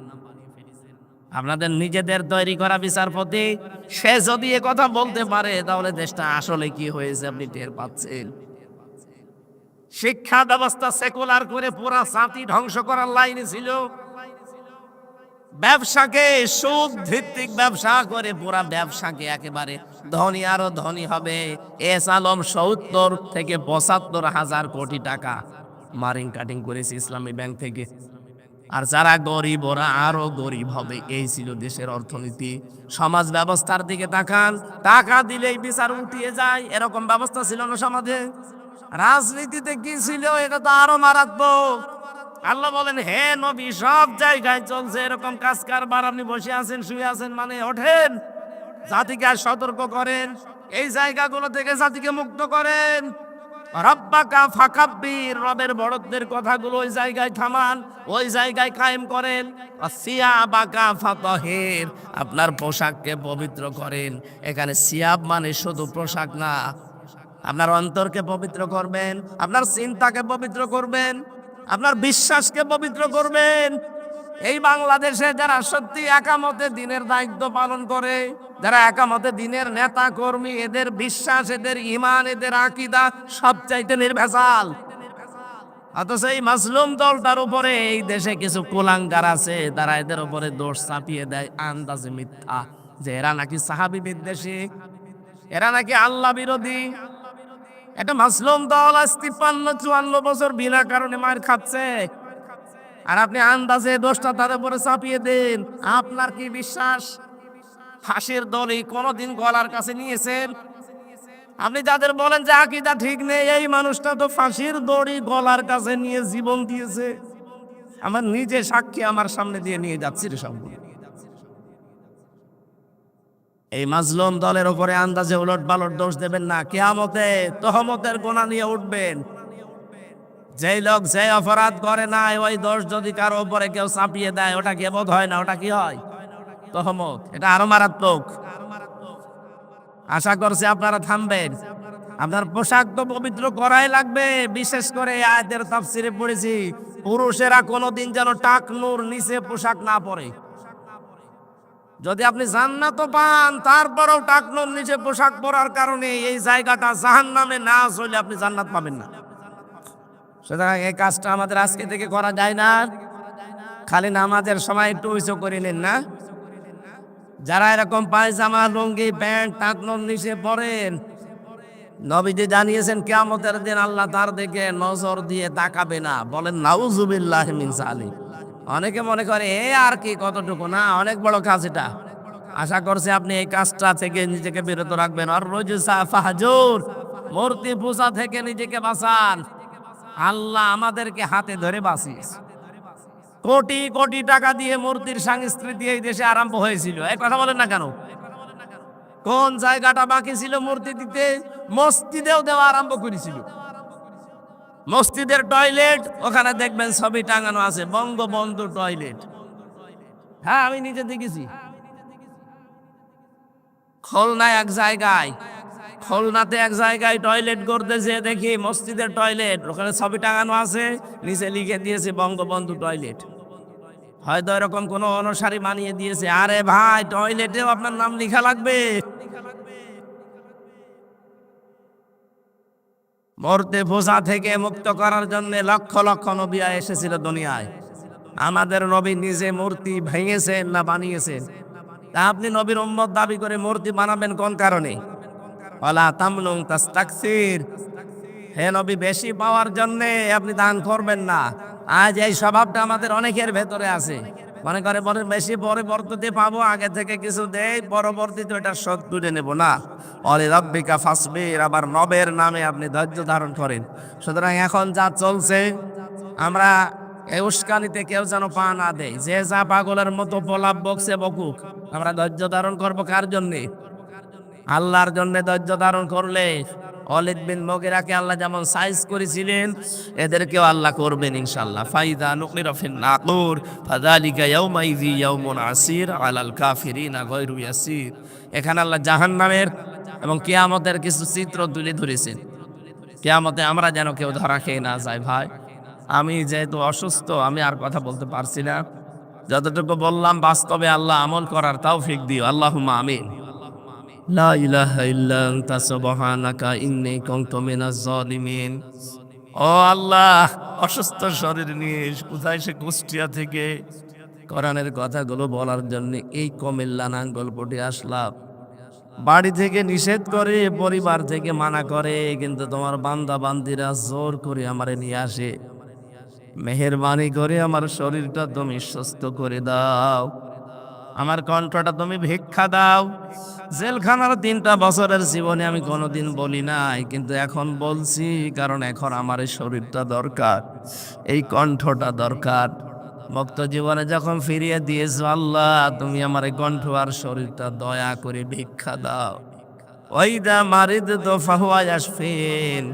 আপনাদের নিজেদের তৈরি করা বিচারপতি সে যদি এ কথা বলতে পারে, তাহলে দেশটা আসলে কি হয়েছে আপনি টের পাচ্ছেন। শিক্ষা ব্যবস্থা সেকুলার করে পুরা জাতি ধ্বংস করার লাইনে ছিল। ব্যবসাকে সুদ ভিত্তিক ব্যবসা করে পুরা ব্যবসাকে একেবারে ধনী আরো ধনী হবে। এস আলম 70 থেকে 75 হাজার কোটি টাকা মারিং কাটিং করেছে ইসলামী ব্যাংক থেকে। আর যারা গরিব ওরা আরো গরিব হবে। এই ছিল দেশের অর্থনীতি। সমাজ ব্যবস্থার দিকে তাকান, টাকা দিলেই বিচার উঠিয়ে যায়, এরকম ব্যবস্থা ছিল না সমাজে। রাজনীতিতে কি ছিল, এটা তো আরো মারাত্মক। আল্লাহ বলেন, হে নবী, সব জায়গায় চলছে এরকম কাজ কারবার, আপনি বসে আছেন, শুয়ে আছেন, মানে ওঠেন, জাতিকে আর সতর্ক করেন, এই জায়গাগুলো থেকে জাতিকে মুক্ত করেন। রব্বাকা ফাকাব্বির, রবের বড়ত্বের কথাগুলো ওই জায়গায় থামান, ওই জায়গায় কায়েম করেন। সিয়াবাকা ফাতাহির, আপনার পোশাককে পবিত্র করেন। এখানে সিয়াব মানে শুধু পোশাক না, আপনার অন্তরকে পবিত্র করবেন, আপনার চিন্তাকে পবিত্র করবেন, আপনার বিশ্বাসকে পবিত্র করবেন। এই বাংলাদেশে যারা সত্যি একামতে দিনের দায়িত্ব পালন করে, যারা একামতে দিনের নেতা কর্মী, এদের বিশ্বাস, এদের ঈমান, এদের আকীদা সবচাইতে নির্ভেজাল। অথচ এই মাসলুম দলটার উপরে এই দেশে কিছু কুলাঙ্গার আছে, তারা এদের উপরে দোষ চাপিয়ে দেয় আন্দাজে মিথ্যা, যে এরা নাকি সাহাবী বিদ্বেষী, এরা নাকি আল্লাহ বিরোধী। এটা মাসলুম দল আজ 53-54 বছর বিনা কারণে মার খাচ্ছে, আর আপনি আন্দাজে দোষটা তাদের উপরে চাপিয়ে দেন। আপনার কি বিশ্বাস ফাঁসির দলই কোনোদিন গলার কাছে নিয়েছেন? আপনি যাদের বলেন যে আকীদা ঠিক নেই, এই মানুষটা তো ফাঁসির দড়ি গলার কাছে নিয়ে জীবন দিয়েছে। আমার নিজে সাক্ষী আমার সামনে দিয়ে নিয়ে যাচ্ছি রে সবগুলো। এই মাজলুম দলের উপরে আন্দাজে উলট পালট দোষ দেবেন না। কিয়ামতে তহমতের গোনা নিয়ে উঠবেন। যেই লোক যে অপরাধ করে না, ওই দোষ যদি কারো উপরে কেউ চাপিয়ে দেয়, ওটা গীবত হয় না, ওটা কি হয়? তহমত। এটা আরো মারাত্মক। আশা করছি আপনারা থামবেন। আপনার পোশাক তো পবিত্র করাই লাগবে। বিশেষ করে এই আয়াতের তাফসিরে পড়েছি, পুরুষেরা কোনোদিন যেন টাকনুর নিচে পোশাক না পরে। যদি আপনি জান্নাত পান, তারপরেও টাকনুর নিচে পোশাক পরার কারণে এই জায়গাটা জাহান্নামে না চলে আপনি জান্নাত পাবেন না। সুতরাং এই কাজটা আমাদের আজকে থেকে করা যায় না। খালি নামাজের সময় একটু উঁচু করে নেন না। যারা এরকম পায়জামা, লুঙ্গি, প্যান্ট টাকনুর নিচে পরেন, নবীজি জানিয়েছেন কিয়ামতের দিন আল্লাহ তার দিকে নজর দিয়ে তাকাবে না। বলেন নাউজুবিল্লাহি মিন যালিক। অনেকে মনে করে এ আর কি, কতটুকু না, অনেক বড় কাজ এটা। আশা করছি আপনি এই কাজটা থেকে নিজেকে বিরত রাখবেন। আর রুজসা ফাহজুর, মূর্তি পূজা থেকে নিজেকে বাঁচান। আল্লাহ আমাদেরকে হাতে ধরে বাঁচিয়েছে। কোটি কোটি টাকা দিয়ে মূর্তির সংস্কৃতি এই দেশে আরম্ভ হয়েছিল। এই কথা বলেন না কেন? কোন জায়গাটা বাকি ছিল মূর্তি দিতে? মসজিদেও দেওয়া আরম্ভ করেছিল। মসজিদের টয়লেট, ওখানে দেখবেন ছবি টাঙানো আছে, বঙ্গবন্ধু টয়লেট। হ্যাঁ, আমি নিজে দেখেছি। খুলনায় খুলনাতে এক জায়গায় টয়লেট করতেছে, দেখি মসজিদের টয়লেট, ওখানে ছবি টাঙানো আছে, নিচে লিখে দিয়েছে বঙ্গবন্ধু টয়লেট। হয়তো এরকম কোন অনুসারী বানিয়ে দিয়েছে। আরে ভাই, টয়লেটেও আপনার নাম লেখা লাগবে? মূর্তি পূজা থেকে মুক্ত করার জন্য লক্ষ লক্ষ নবী এসেছিল দুনিয়ায়। আমাদের নবী নিজে মূর্তি ভেঙেছেন না বানিয়েছেন? তা আপনি নবীর উম্মত দাবি করে মূর্তি বানাবেন কোন কারণে? ওয়ালা তামনুন তাস্তাকসির। হে নবী, বেশি পাওয়ার জন্য আপনি দান করবেন না। আজ এই স্বভাবটা আমাদের অনেকের ভেতরে আছে। মনে করে বলে বেশি পরবর্তীতে পাবো, আগে থেকে কিছু দেই, পরবর্তীতে এটা শোধ তুলে নেব না। অলি রাব্বিকা ফাসবির, আবার নবের নামে আপনি ধৈর্য ধারণ করেন। সুতরাং এখন যা চলছে, আমরা এই উস্কানিতে কেউ যেন পা না দেয়। যে যা পাগলের মতো প্রলাপ বকছে বকুক, আমরা ধৈর্য ধারণ করবো কার জন্যে? আল্লাহর জন্য। ধৈর্য ধারণ করলে ওয়ালিদ বিন মুগীরাকে আল্লাহ যেমন সাইজ করেছিলেন, এদেরকেও আল্লাহ করবেন ইনশাআল্লাহ। ফাইদা নুকিরা ফিন নাকুর ফাযালিকা ইয়াউমাইযি ইয়াউমুন আসির আলাল কাফিরিনা গায়রু ইয়াসির। এখানে আল্লাহ জাহান্নামের এবং কিয়ামতের কিছু চিত্র তুলে ধরেছেন। কিয়ামতে আমরা যেন কেউ ধরা খেয়ে না যায়। ভাই, আমি যেহেতু অসুস্থ, আমি আর কথা বলতে পারছি না। যতটুকু বললাম বাস্তবে আল্লাহ আমল করার তৌফিক দিও, আল্লাহুম্মা আমিন। লা ইলাহা ইল্লা আনতা সুবহানাকা ইন্নী কুনতু মিনাজ জালিমিন। ও আল্লাহ, অসুস্থ শরীর নিয়ে কোথায় সে কুষ্টিয়া থেকে কোরআনের কথাগুলো বলার জন্য এই কুমিল্লা নাঙ্গলকোটে আসলাম। বাড়ি থেকে নিষেধ করে, পরিবার থেকে মানা করে, কিন্তু তোমার বান্দা বান্দিরা জোর করে আমারে নিয়ে আসে। মেহেরবানি করে আমার শরীরটা তুমি সুস্থ করে দাও, আমার কণ্ঠটা তুমি ভিক্ষা দাও। জেলখানার 3টা বছরের জীবনে আমি কোনোদিন বলি নাই, কিন্তু এখন বলছি, কারণ এখন আমার এই শরীরটা দরকার, এই কণ্ঠটা দরকার। মুক্ত জীবনে যখন ফিরিয়ে দিয়েছো আল্লাহ, তুমি আমার এই কণ্ঠ আর শরীরটা দয়া করে ভিক্ষা দাও। ওয়াইদা মারিদতু ফাহুয়া ইয়াশফিন,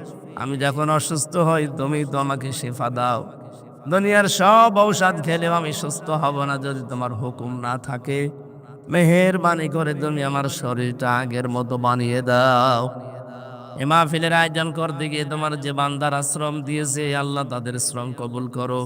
আমি যখন অসুস্থ হই তুমি তো আমাকে শিফা দাও। দুনিয়ার সব ঔষধ খেলেও আমি সুস্থ হব না যদি তোমার হুকুম না থাকে। মেহেরবানি করে তুমি আমার শরীরটা আগের মতো বানিয়ে দাও। এ মাহফিলের আয়োজন করতে গিয়ে তোমার যে বান্দার শ্রম দিয়েছে আল্লাহ তাদের শ্রম কবুল করো।